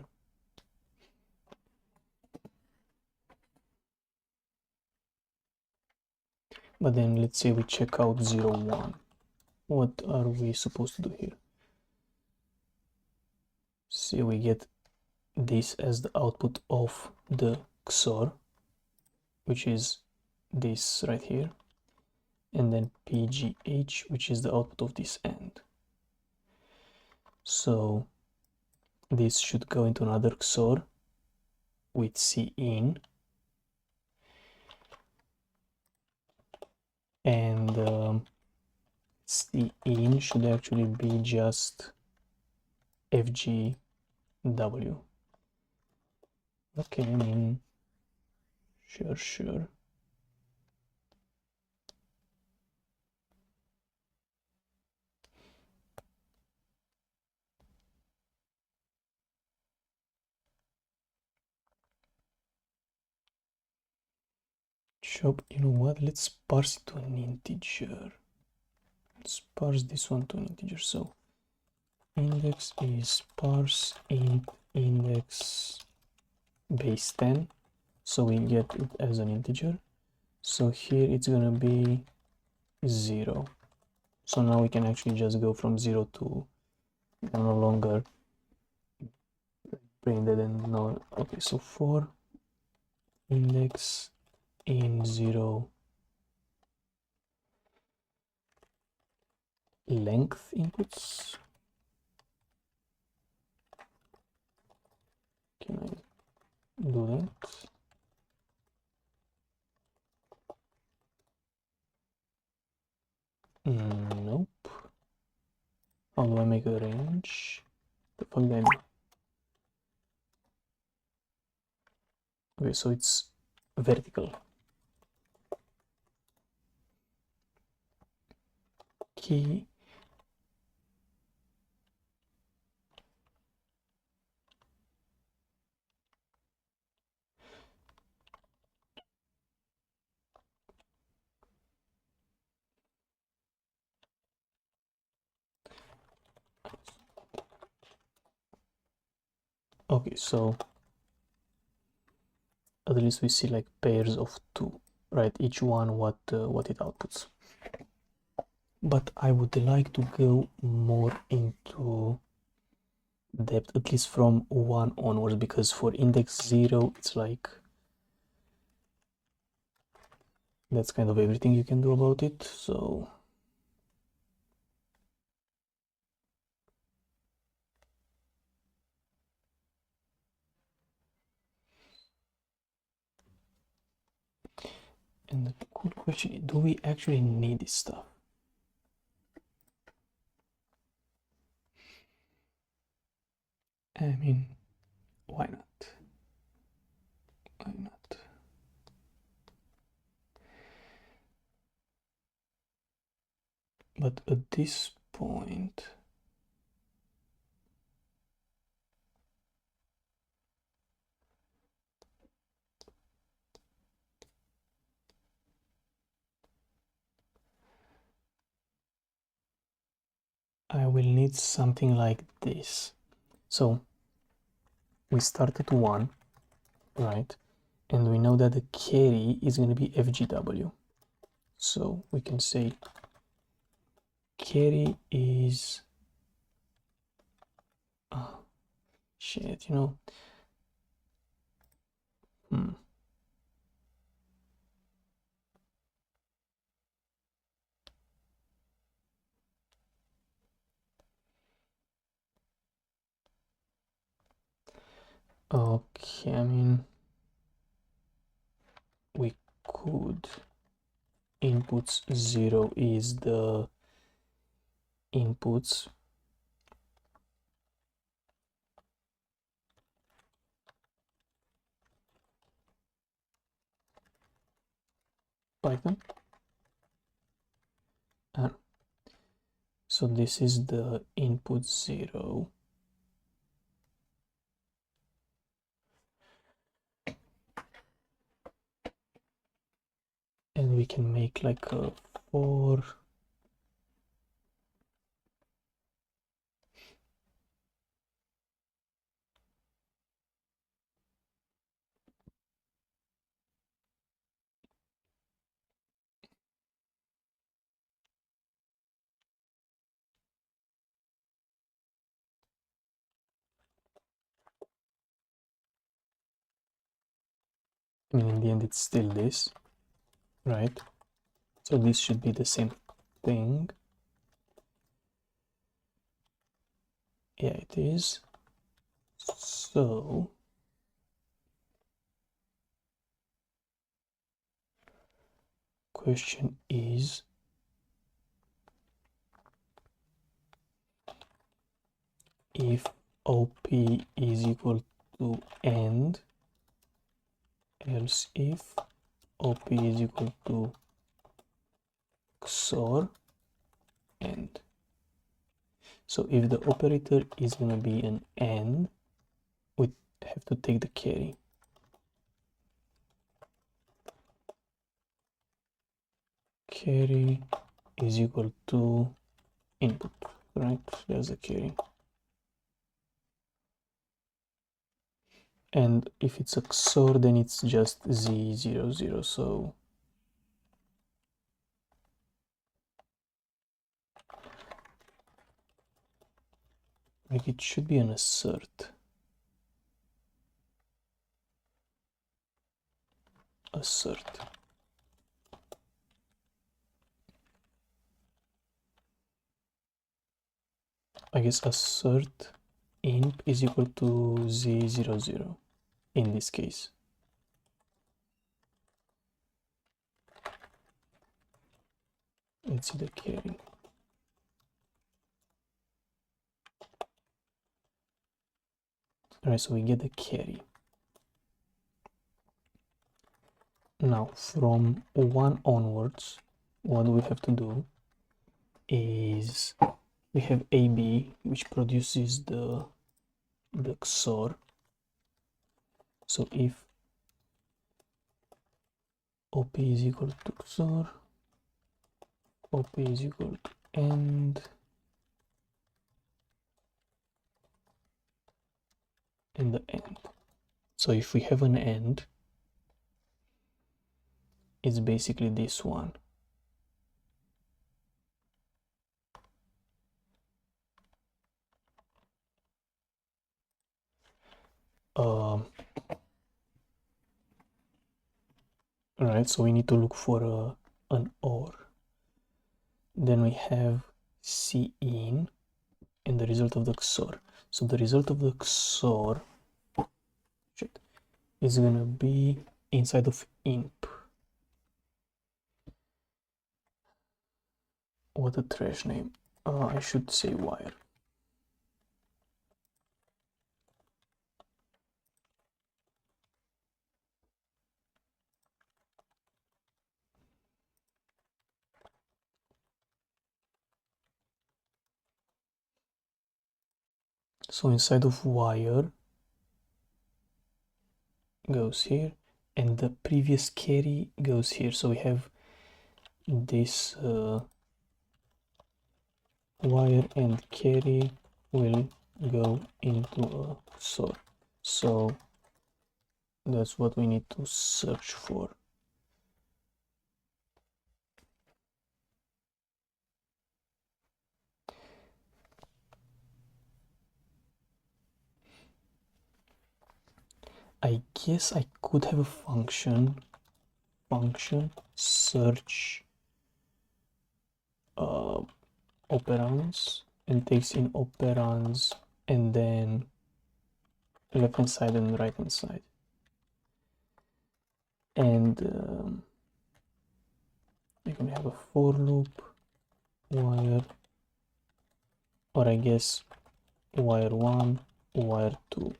But then let's say we check out 0, 1. What are we supposed to do here? See, we get this as the output of the XOR, which is this right here, and then PGH, which is the output of this AND. So this should go into another XOR with C in, and C in should actually be just FGW. Okay, I mean, sure. Chop, you know what? Let's parse it to an integer. Let's parse this one to an integer. So index is parse int index base 10. So we get it as an integer. So here it's gonna be 0. So now we can actually just go from 0 to no longer brain dead and no. Okay, so for index in 0 length inputs, can I do that? Nope. How do I make a range? The fuck then? Okay, so it's vertical. Key. Okay, so at least we see like pairs of 2, right? Each one what it outputs. But I would like to go more into depth, at least from 1 onwards, because for index 0 it's like that's kind of everything you can do about it. So and the cool question is, do we actually need this stuff? I mean, why not? Why not? But at this point, I will need something like this. So we start at 1, right? And we know that the carry is going to be FGW. So we can say carry is shit, you know. Okay, I mean, we could inputs 0 is the inputs, Python. So this is the input 0. And we can make like a for I mean, in the end, it's still this, right? So this should be the same thing. Yeah, it is. So question is, if OP is equal to AND, else if OP is equal to XOR AND. So if the operator is going to be an AND, we have to take the carry. Carry is equal to input, right? There's the carry. And if it's a XOR, then it's just Z00, so like it should be an assert. Assert. I guess assert imp is equal to Z00 in this case. Let's see the carry. Alright, so we get the carry. Now from 1 onwards, what we have to do is we have AB, which produces the XOR. So if OP is equal to XOR, OP is equal to AND, and the AND. So if we have an AND, it's basically this one. Right, so we need to look for an OR. Then we have Cin and the result of the XOR. So the result of the XOR is gonna be inside of imp. What a trash name. I should say wire. So inside of wire goes here, and the previous carry goes here. So we have this wire and carry will go into a XOR. So that's what we need to search for. I guess I could have a function search operands and takes in operands and then left hand side and right hand side. And we're gonna have a for loop wire, or I guess wire 1, wire 2,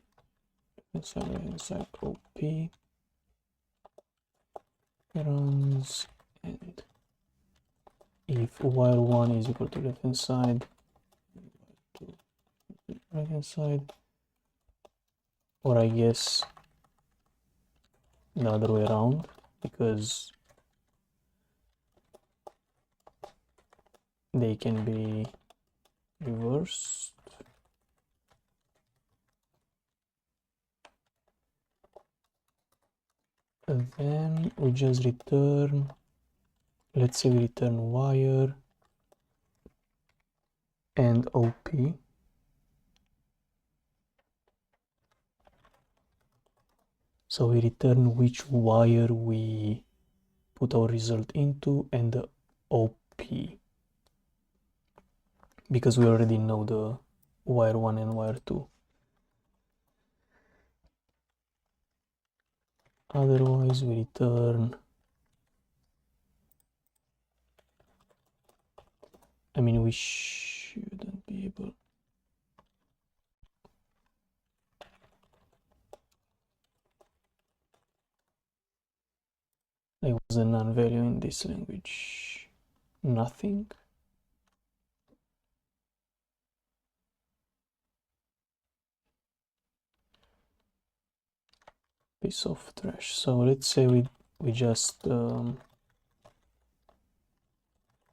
inside right hand side OP runs, and if wire 1 is equal to left hand side, to right hand side, or I guess the other way around, because they can be reversed. And then we just return, let's say we return wire and OP. So we return which wire we put our result into and the OP, because we already know the wire 1 and wire 2. Otherwise we return, I mean, we shouldn't be able, there was a non-value in this language, nothing. Piece of trash. So let's say we just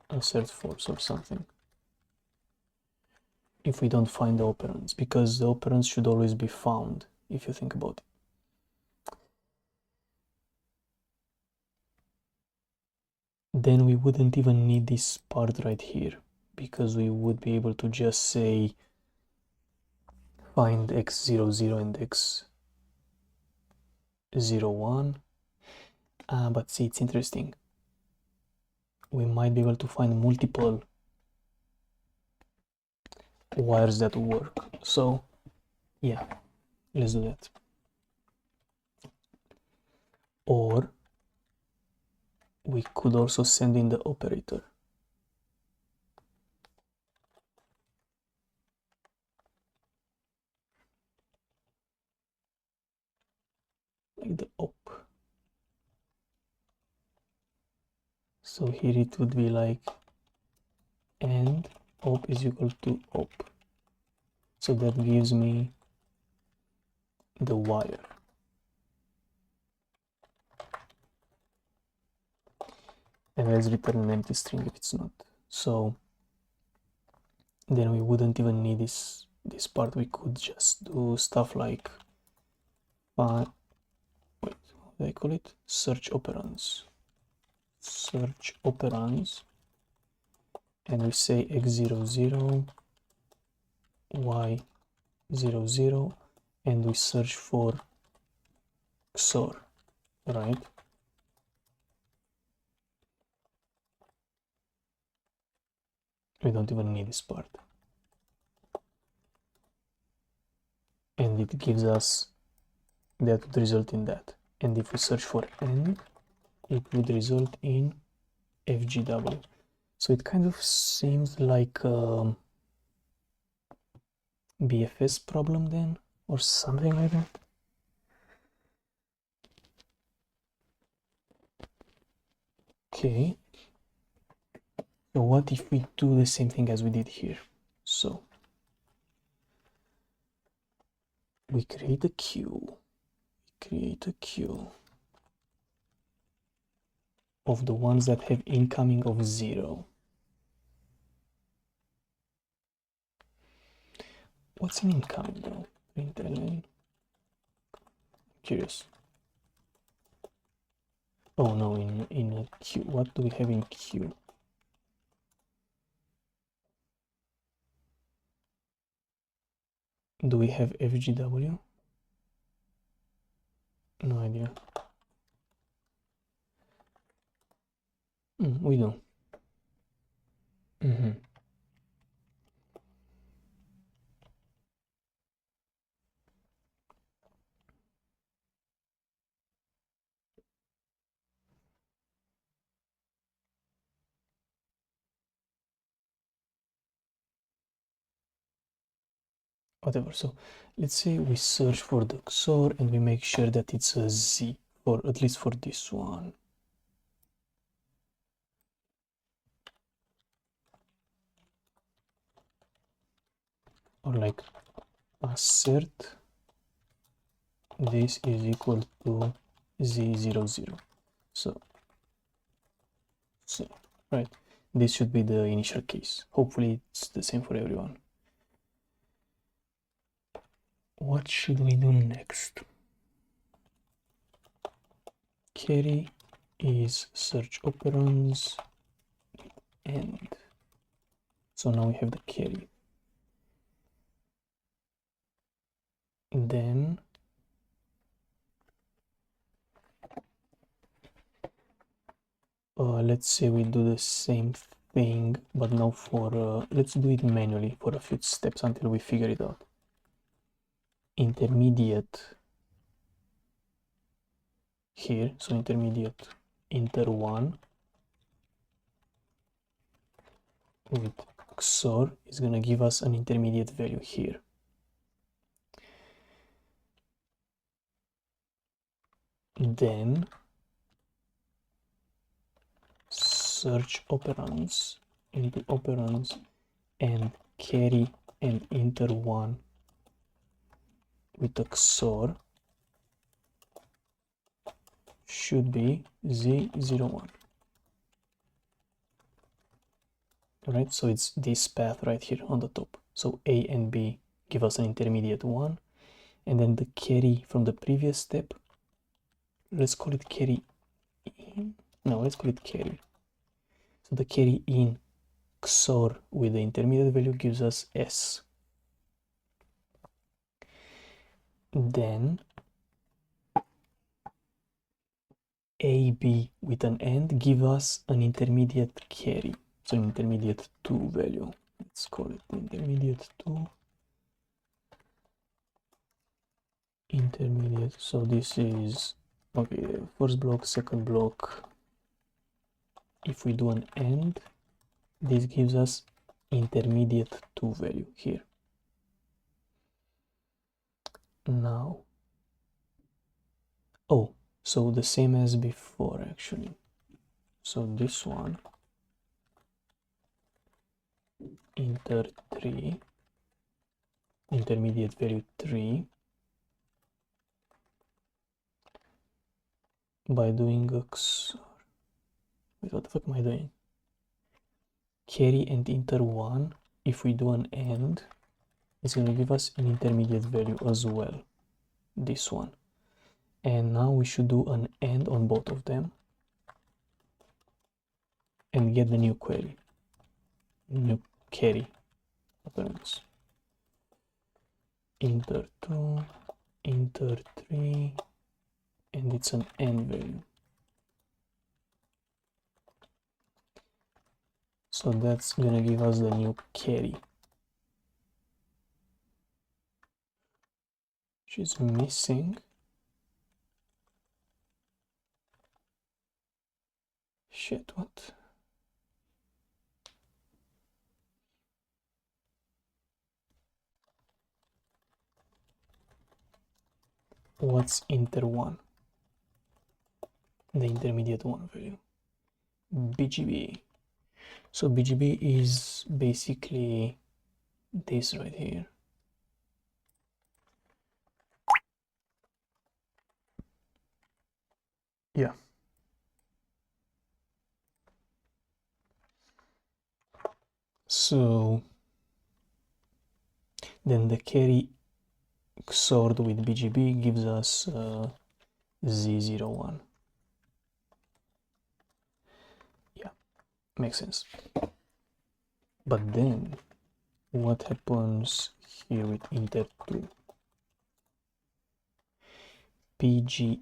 assert false or something if we don't find the operands, because the operands should always be found if you think about it. Then we wouldn't even need this part right here, because we would be able to just say find x00 and x01. But see, it's interesting, we might be able to find multiple wires that work. So yeah, let's do that. Or we could also send in the operator. Like the op. So here it would be like and op is equal to op. So that gives me the wire. And let's return an empty string if it's not. So then we wouldn't even need this part. We could just do stuff like wait, what do I call it? Search operands. Search operands, and we say x00, y00, and we search for XOR, right? We don't even need this part. And it gives us, that would result in that. And if we search for AND, it would result in FGW. So it kind of seems like a BFS problem then, or something like that. Okay. So what if we do the same thing as we did here? So we create a queue. Of the ones that have incoming of 0. What's an incoming though? Println. Curious. Oh no, in a queue. What do we have in queue? Do we have FGW? No idea. We do. whatever. So let's say we search for the XOR and we make sure that it's a Z, or at least for this one. Or like assert this is equal to Z00. So right, this should be the initial case. Hopefully it's the same for everyone. What should we do next? Carry is search operands and so now we have the carry. Then let's say we do the same thing, but now for let's do it manually for a few steps until we figure it out. Intermediate here, so intermediate inter1 with XOR is gonna give us an intermediate value here. Then search operands into operands and carry and inter1 with XOR should be Z01. Alright, so it's this path right here on the top. So A and B give us an intermediate 1, and then the carry from the previous step, let's call it carry in. No, let's call it carry. So the carry in XOR with the intermediate value gives us S. Then AB with an AND give us an intermediate carry. So intermediate 2 value. Let's call it intermediate 2. Intermediate, so this is okay, first block, second block. If we do an AND, this gives us intermediate 2 value here. Now, oh, so the same as before actually. So this one, inter 3, intermediate value 3, by doing XOR. Wait, what the fuck am I doing? Carry and inter 1, if we do an AND, it's going to give us an intermediate value as well, this one. And now we should do an AND on both of them and get the new query, new carry operands. Inter 2, inter 3, and it's an AND value. So that's gonna give us the new carry. She's missing. Shit, what? What's inter 1? The intermediate 1 value. BGB. So BGB is basically this right here. Yeah. So then the carry XORed with BGB gives us Z01. Yeah, makes sense. But then what happens here with inter 2? PJH.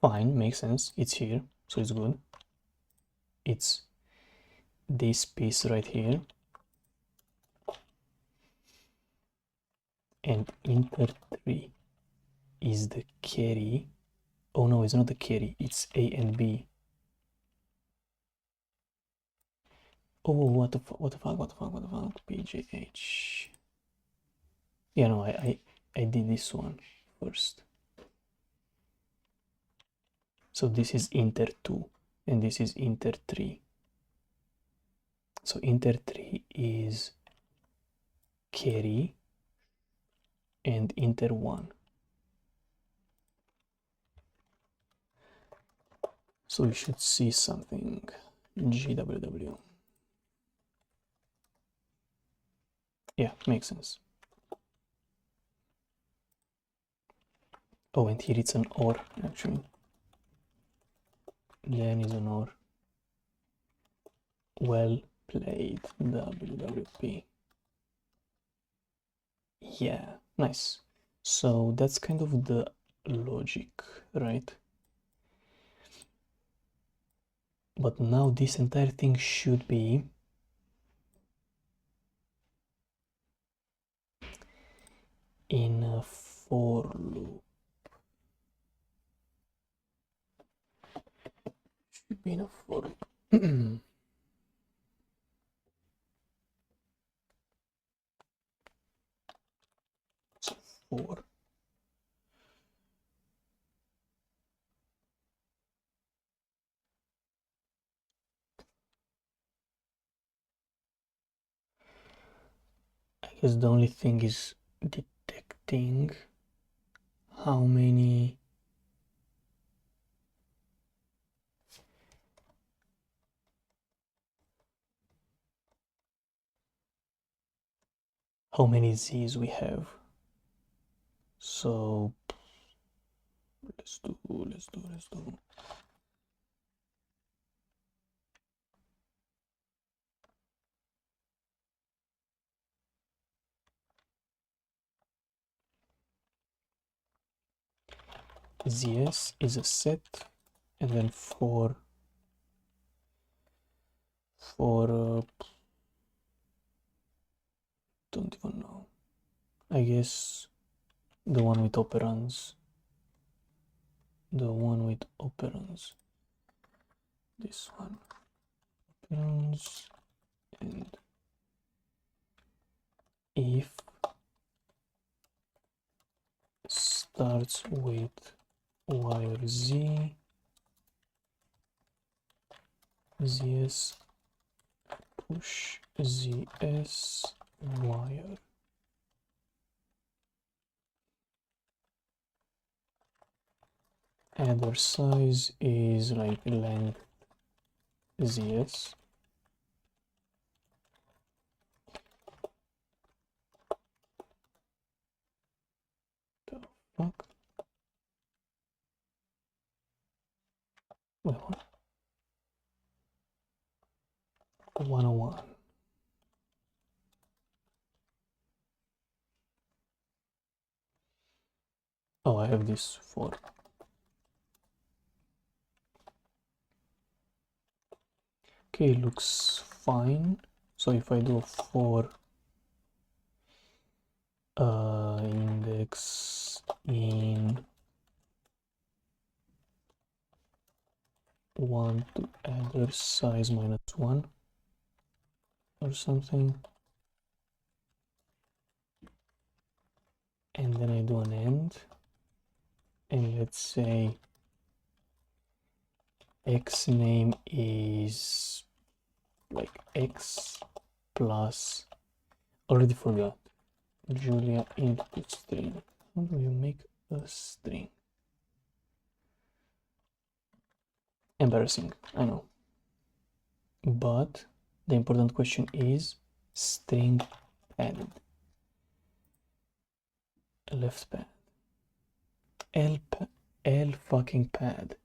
Fine, makes sense. It's here, so it's good. It's this piece right here. And inter 3 is the carry. Oh no, it's not the carry, it's A and B. Oh, what the fuck, PJH. Yeah, no, I did this one first. So this is inter 2 and this is inter 3. So inter 3 is carry and inter 1. So you should see something GWW. Yeah, makes sense. Oh, and here it's an OR actually. Then is an OR. Well played, WWP. Yeah, nice. So that's kind of the logic, right? But now this entire thing should be in a for loop. Should be in a for loop. So for I guess the only thing is detecting how many Z's we have. So let's do. ZS is a set, and then for don't even know. I guess the one with operands. This one. Operands, and if starts with wire Z, ZS push ZS wire. Adder size is like length ZS. The fuck? Wait, what? 101. Oh, I have this for. Okay, looks fine. So if I do a for index in 1 to adder size -1 or something, and then I do an end, and let's say x name is like x plus, already forgot, Julia input string. How do you make a string? Embarrassing, I know. But the important question is string padded. Left pad. L fucking pad.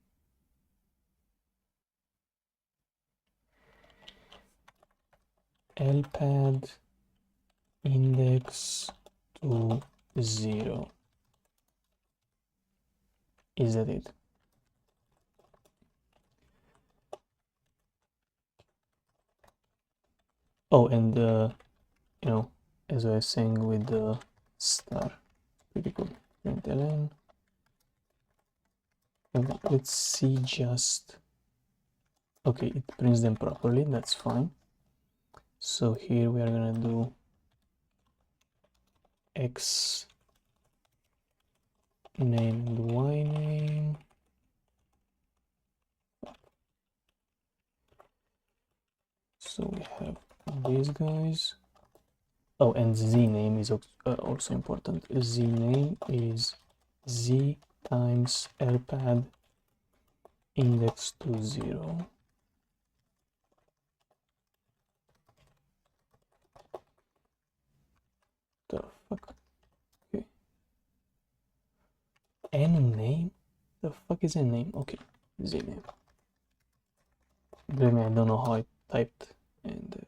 L pad index to 0. Is that it? Oh, and you know, as I was saying with the star, pretty cool. Println. And let's see just. Okay, it prints them properly. That's fine. So here we are gonna do X name and Y name. So we have these guys. Oh, and Z name is also important. Z name is Z times LPAD index to 0. The fuck? Okay. N name? The fuck is N name? Okay, Z name. Believe me, I don't know how I typed in there.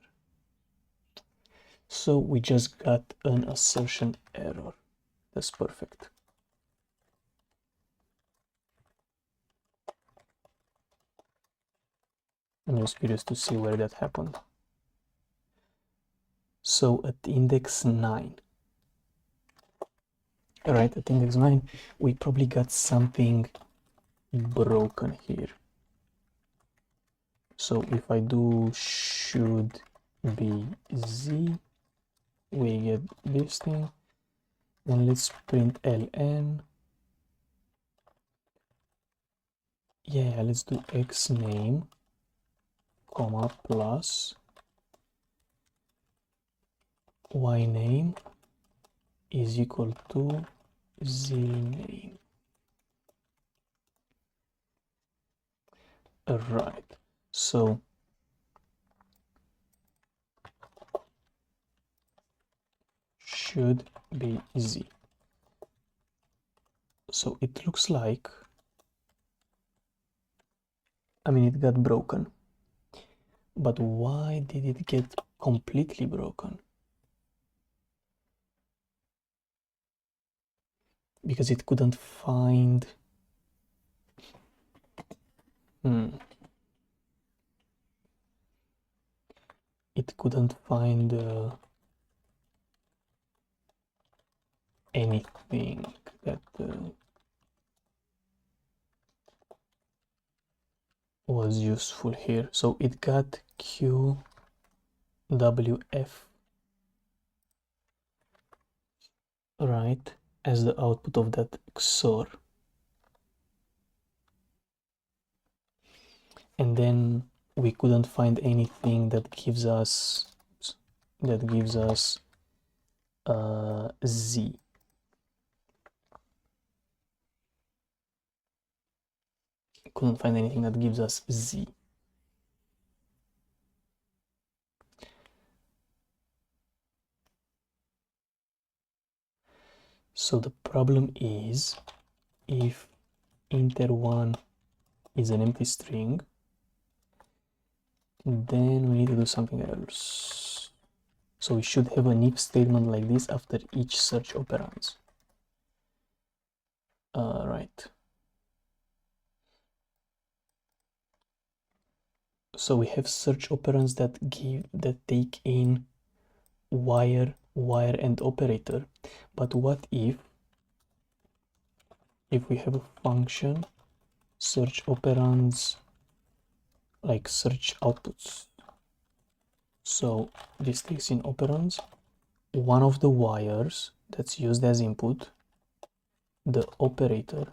So we just got an assertion error. That's perfect. I'm just curious to see where that happened. So at index 9, right, at index 9, we probably got something broken here. So if I do should be Z, we get this thing. Then let's print ln. Yeah, let's do X name, comma, plus Y name is equal to Z name. Right, so should be Z. So it looks like, I mean, it got broken, but why did it get completely broken? Because it couldn't find it couldn't find anything that was useful here. So it got QWF, right, as the output of that XOR. And then we couldn't find anything that gives us Z. Couldn't find anything that gives us Z. So the problem is, if inter1 is an empty string, then we need to do something else. So we should have an if statement like this after each search operands. Right. So we have search operands that take in wire, and operator. But what if we have a function search operands like search outputs? So this takes in operands, one of the wires that's used as input, the operator,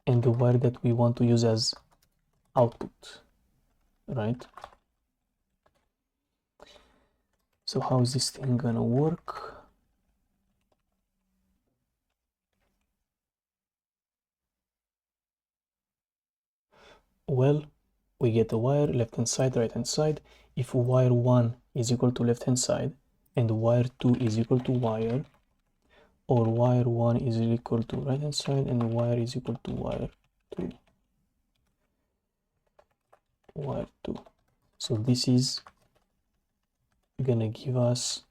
and the wire that we want to use as output, right? So how is this thing gonna work? Well, we get a wire, left hand side, right hand side. If wire 1 is equal to left hand side and wire 2 is equal to wire, or wire 1 is equal to right hand side and wire is equal to wire 2. Wire 2. So this is gonna give us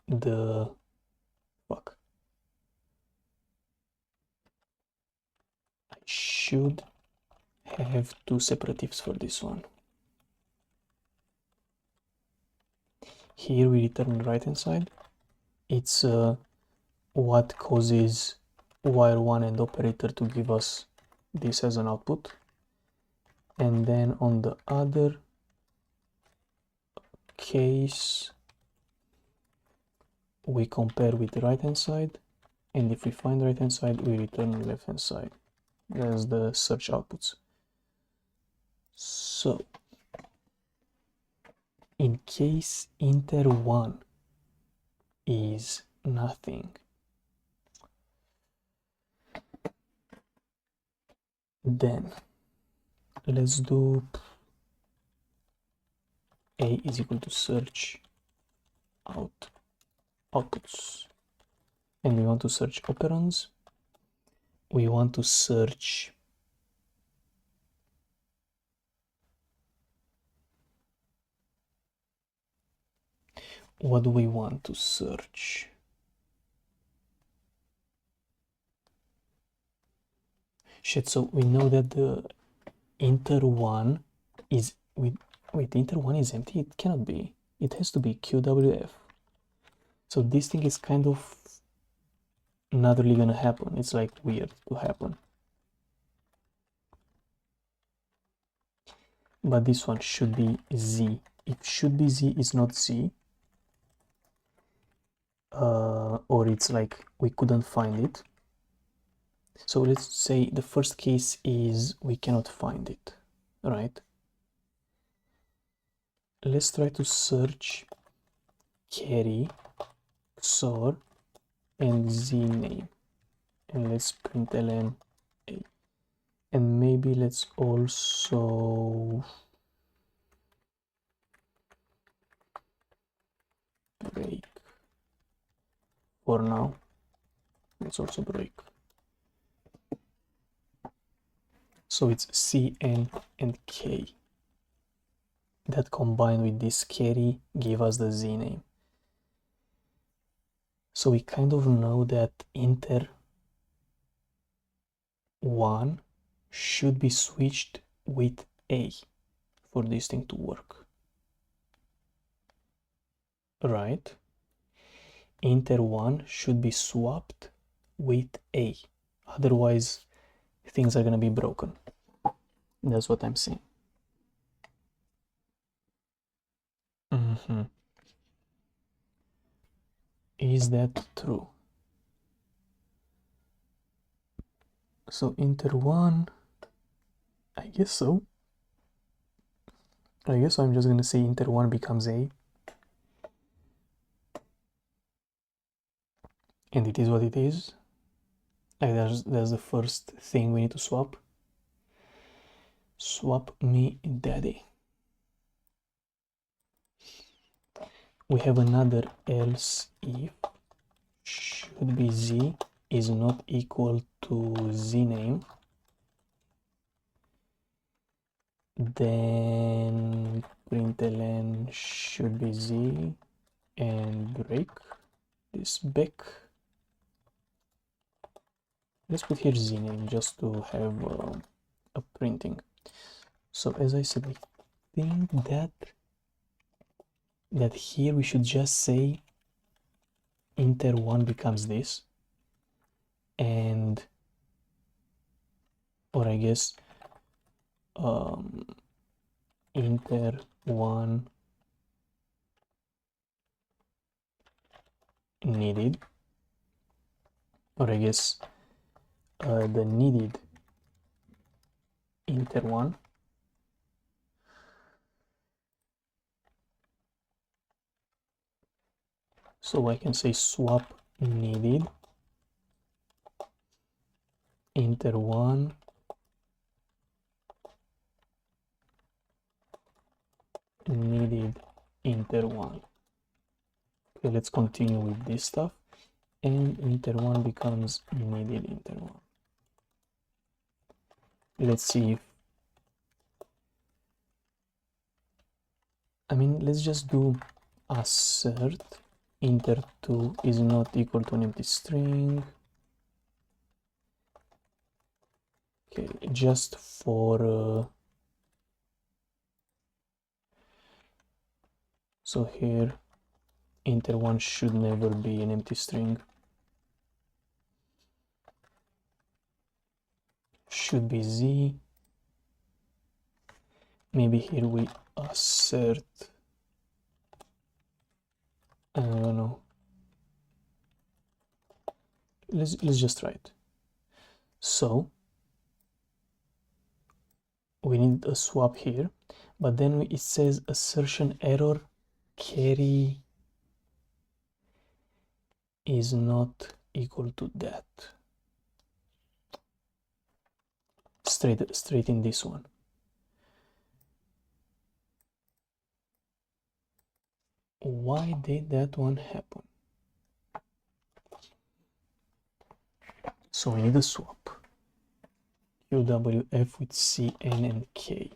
the fuck. I should have two separate ifs for this one. Here we return right hand side. It's what causes wire 1 and operator to give us this as an output. And then on the other, case we compare with the right hand side, and if we find the right hand side we return the left hand side. That's the search outputs. So in case inter1 is nothing, then let's do a is equal to search outputs, and we want to search operands. We want to search what do we want to search? Shit, so we know that the inter1 is with wait, the inter1 is empty. It cannot be. It has to be QWF. So this thing is kind of not really gonna happen. It's like weird to happen. But this one should be Z. If should be Z is not Z, or it's like we couldn't find it. So let's say the first case is we cannot find it, right? Let's try to search carry, XOR, and Z name, and let's print ln a, and maybe let's also break. For now, let's also break. So it's C, N, and K that combined with this carry give us the Z name. So we kind of know that inter1 should be switched with A for this thing to work, right? Inter1 should be swapped with A, otherwise things are gonna be broken. That's what I'm saying. Is that true? So inter1, I guess so. I guess I'm just gonna say inter1 becomes A, and it is what it is. Like that's the first thing we need to swap. Swap me daddy. We have another else if should be Z is not equal to Z name, then println should be Z and break this back. Let's put here Z name just to have a printing. So as I said, I think that here we should just say inter1 becomes this, and or I guess inter1 needed, or I guess the needed inter1 so I can say swap needed inter1 needed inter1. Okay, let's continue with this stuff, and inter1 becomes needed inter1. Let's see if let's just do assert inter2 is not equal to an empty string. Okay, just for so here inter1 should never be an empty string, should be Z. Maybe here we assert I don't know. Let's just try it. So we need a swap here, but then it says assertion error carry is not equal to that. Straight in this one. Why did that one happen? So we need a swap. QWF with CN and K.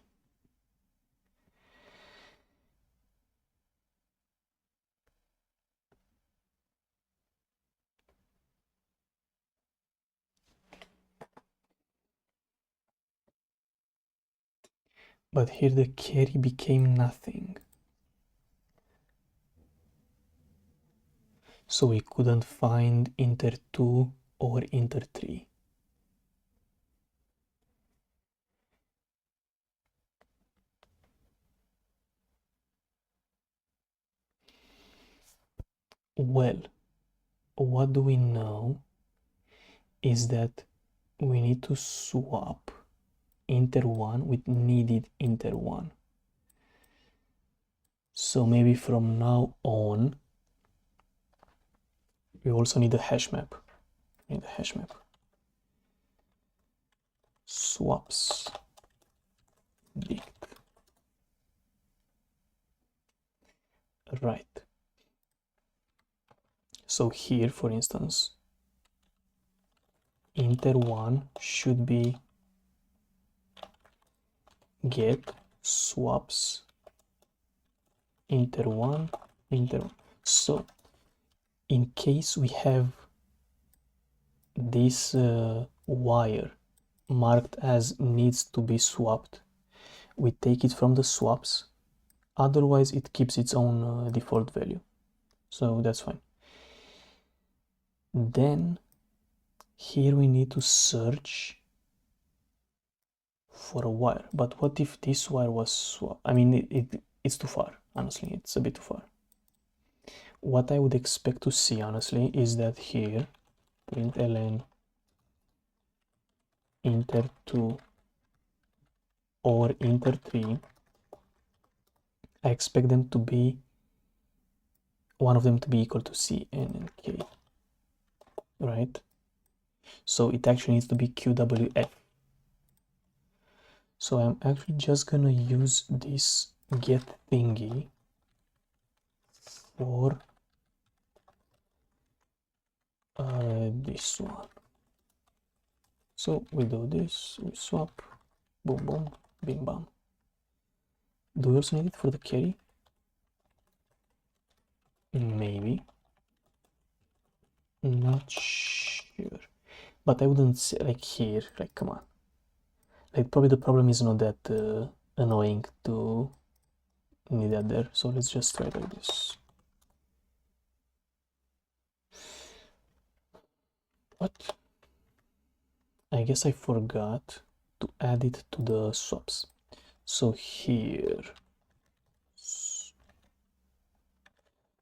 But here the carry became nothing. So we couldn't find inter 2 or inter 3. Well, what do we know is that we need to swap inter 1 with needed inter 1. So maybe from now on, we also need a hash map. Swaps dict. Right. So here, for instance, inter 1 should be get swaps inter 1 inter 1. So in case we have this wire marked as needs to be swapped, we take it from the swaps, otherwise it keeps its own default value, so that's fine. Then here we need to search for a wire, but what if this wire was swapped? I mean, it's too far, honestly, it's a bit too far. What I would expect to see, honestly, is that here println inter 2 or inter 3, I expect them to be, one of them to be equal to C, N, and K, right? So it actually needs to be QWF. So I'm actually just gonna use this get thingy for this one. So we do this, we swap, boom, boom, bing, bam. Do we also need it for the carry? Maybe. Not sure. But I wouldn't say, like here, like come on. Like probably the problem is not that annoying to need that there. So let's just try like this. What? I guess I forgot to add it to the swaps. So here,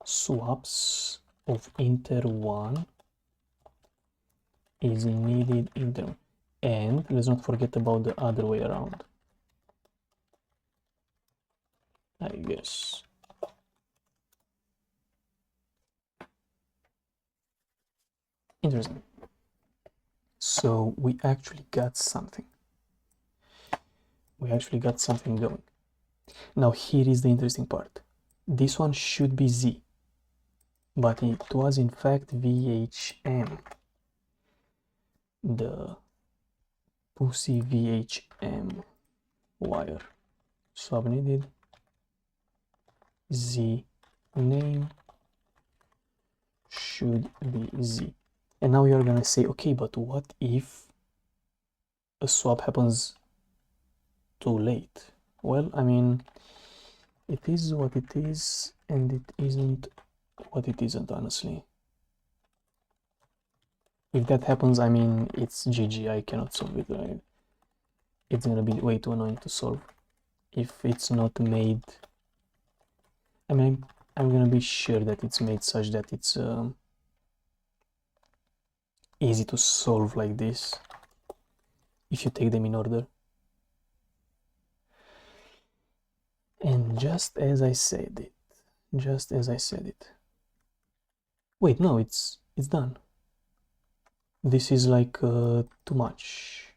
swaps of inter 1 is needed inter, and let's not forget about the other way around, I guess. Interesting. So we actually got something. Going. Now here is the interesting part. This one should be Z, but it was in fact VHM. The pussy VHM wire. So I've needed Z name should be Z. And now you're gonna say, okay, but what if a swap happens too late? Well, I mean, it is what it is, and it isn't what it isn't, honestly. If that happens, I mean, it's GG, I cannot solve it, right? It's gonna be way too annoying to solve if it's not made. I mean, I'm I'm gonna be sure that it's made such that it's easy to solve like this if you take them in order. And just as I said it, wait, no, it's done. This is like too much.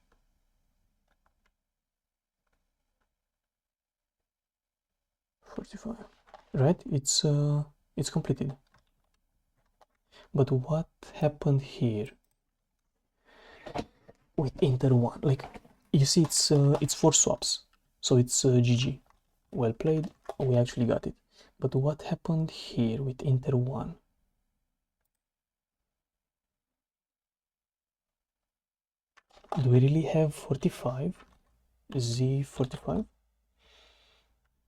$45, right? It's completed. But what happened here with inter one? Like, you see, it's 4 swaps, so it's GG. Well played. We actually got it. But what happened here with inter one? Do we really have 45? Z 45?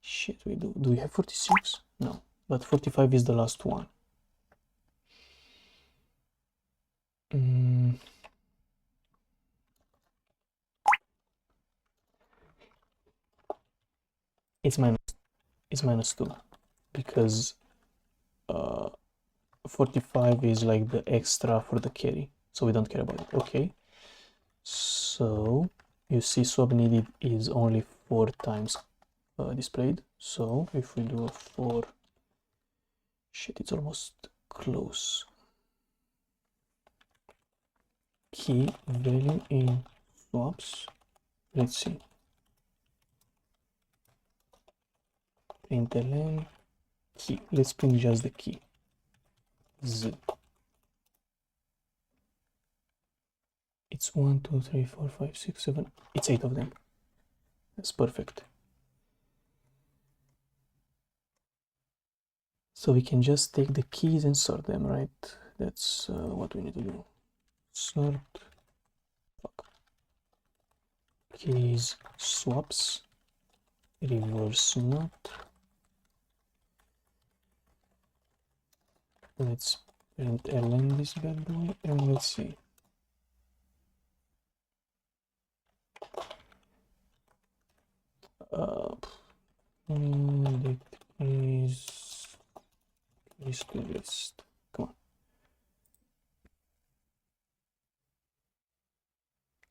Shit, we do. Do we have 46? No, but 45 is the last one. It's -2 because 45 is like the extra for the carry, so we don't care about it. Okay, so you see swap needed is only 4 times displayed. So if we do a 4, shit, it's almost close. Key value in swaps. Let's see. Println key. Let's print just the key. Z. It's 1, 2, 3, 4, 5, 6, 7. It's 8 of them. That's perfect. So we can just take the keys and sort them, right? That's what we need to do. Sort. Fuck. Keys swaps. Reverse not. Let's println this bad boy and let's see. Please to list. Come on.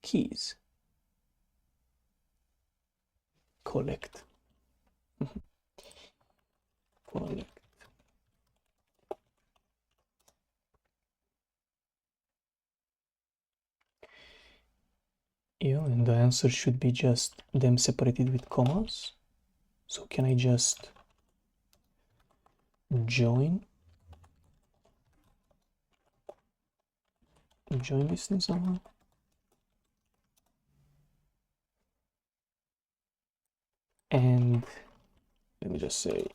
Keys. Collect. Collect. Yeah, and the answer should be just them separated with commas. So can I just join this thing somehow? And let me just say,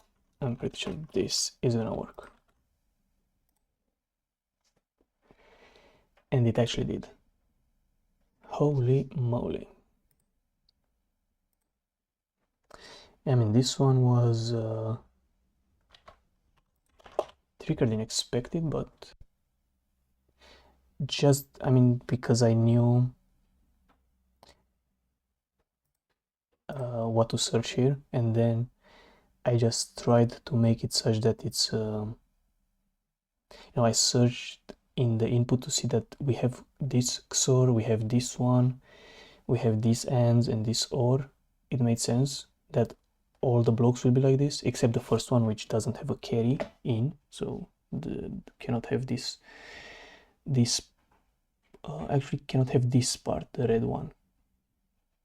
I'm pretty sure this is gonna work. And it actually did. Holy moly. I mean, this one was trickier than expected, but just, I mean, because I knew what to search here, and then I just tried to make it such that it's, I searched in the input to see that we have this XOR, we have this one, we have these ANDs and this OR. It made sense that all the blocks will be like this, except the first one, which doesn't have a carry in, so cannot have this actually cannot have this part, the red one.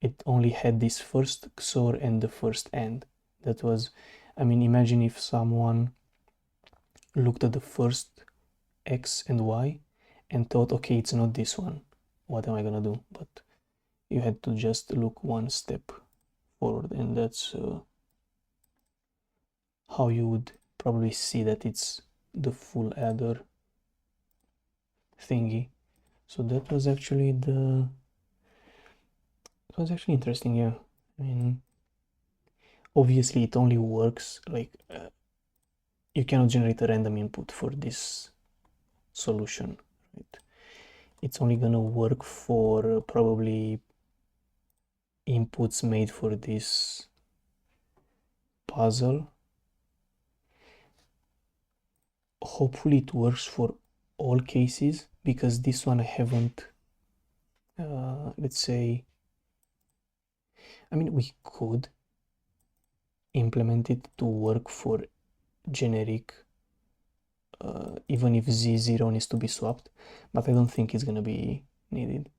It only had this first XOR and the first AND. That was, I mean, imagine if someone looked at the first X and Y and thought, okay, it's not this one, what am I gonna do? But you had to just look one step forward, and that's how you would probably see that it's the full adder thingy. So that was actually interesting. Yeah, I mean, obviously it only works like you cannot generate a random input for this solution, right? It's only gonna work for probably inputs made for this puzzle, hopefully it works for all cases, because this one I haven't, let's say, I mean, we could implement it to work for generic, even if z0 needs to be swapped, but I don't think it's gonna be needed.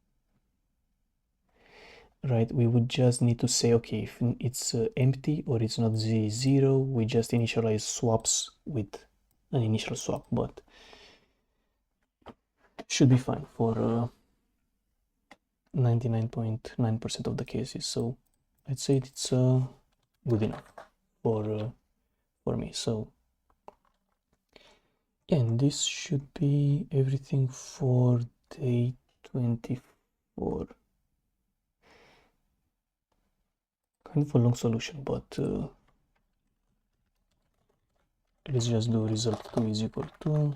Right, we would just need to say, okay, if it's empty or it's not z0, we just initialize swaps with an initial swap, but should be fine for 99.9% of the cases. So I'd say it's good enough for me. So and this should be everything for day 24. Kind of a long solution, but let's just do result2 is equal to,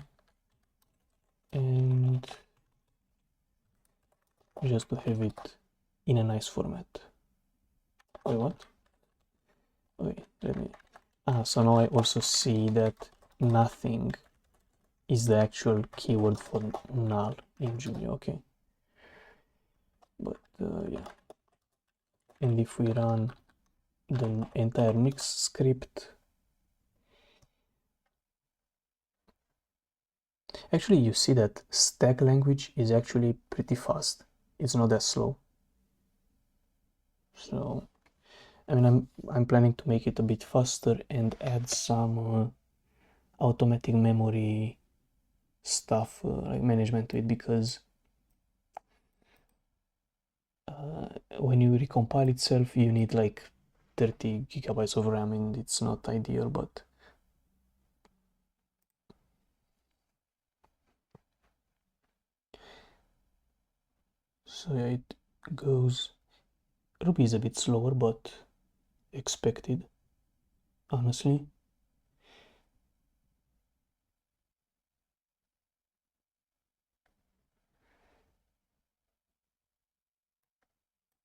and just to have it in a nice format. Wait, what? Wait, let me. So now I also see that nothing is the actual keyword for null in Julia. Okay, but yeah. And if we run the entire mix script, actually you see that stack language is actually pretty fast. It's not that slow. So I mean, I'm planning to make it a bit faster and add some automatic memory stuff, like management to it, because when you recompile itself, you need like 30 gigabytes of RAM, and it's not ideal, but so yeah, it goes. Ruby is a bit slower, but expected, honestly.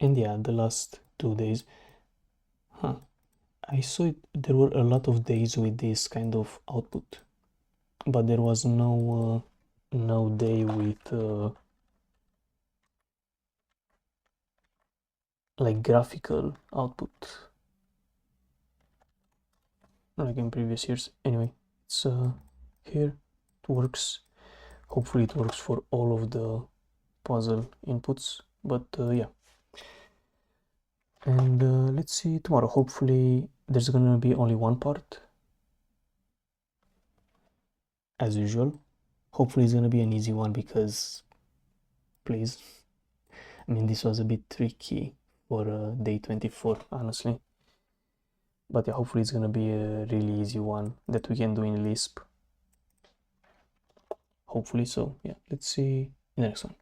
And yeah, the last 2 days, I saw it, there were a lot of days with this kind of output, but there was no day with like graphical output like in previous years. Anyway, it's here, it works. Hopefully it works for all of the puzzle inputs, but yeah. And let's see tomorrow. Hopefully there's gonna be only one part, as usual. Hopefully it's gonna be an easy one, because please, I mean, this was a bit tricky for day 24, honestly. But yeah, hopefully it's gonna be a really easy one that we can do in Lisp. Hopefully so. Yeah, let's see in the next one.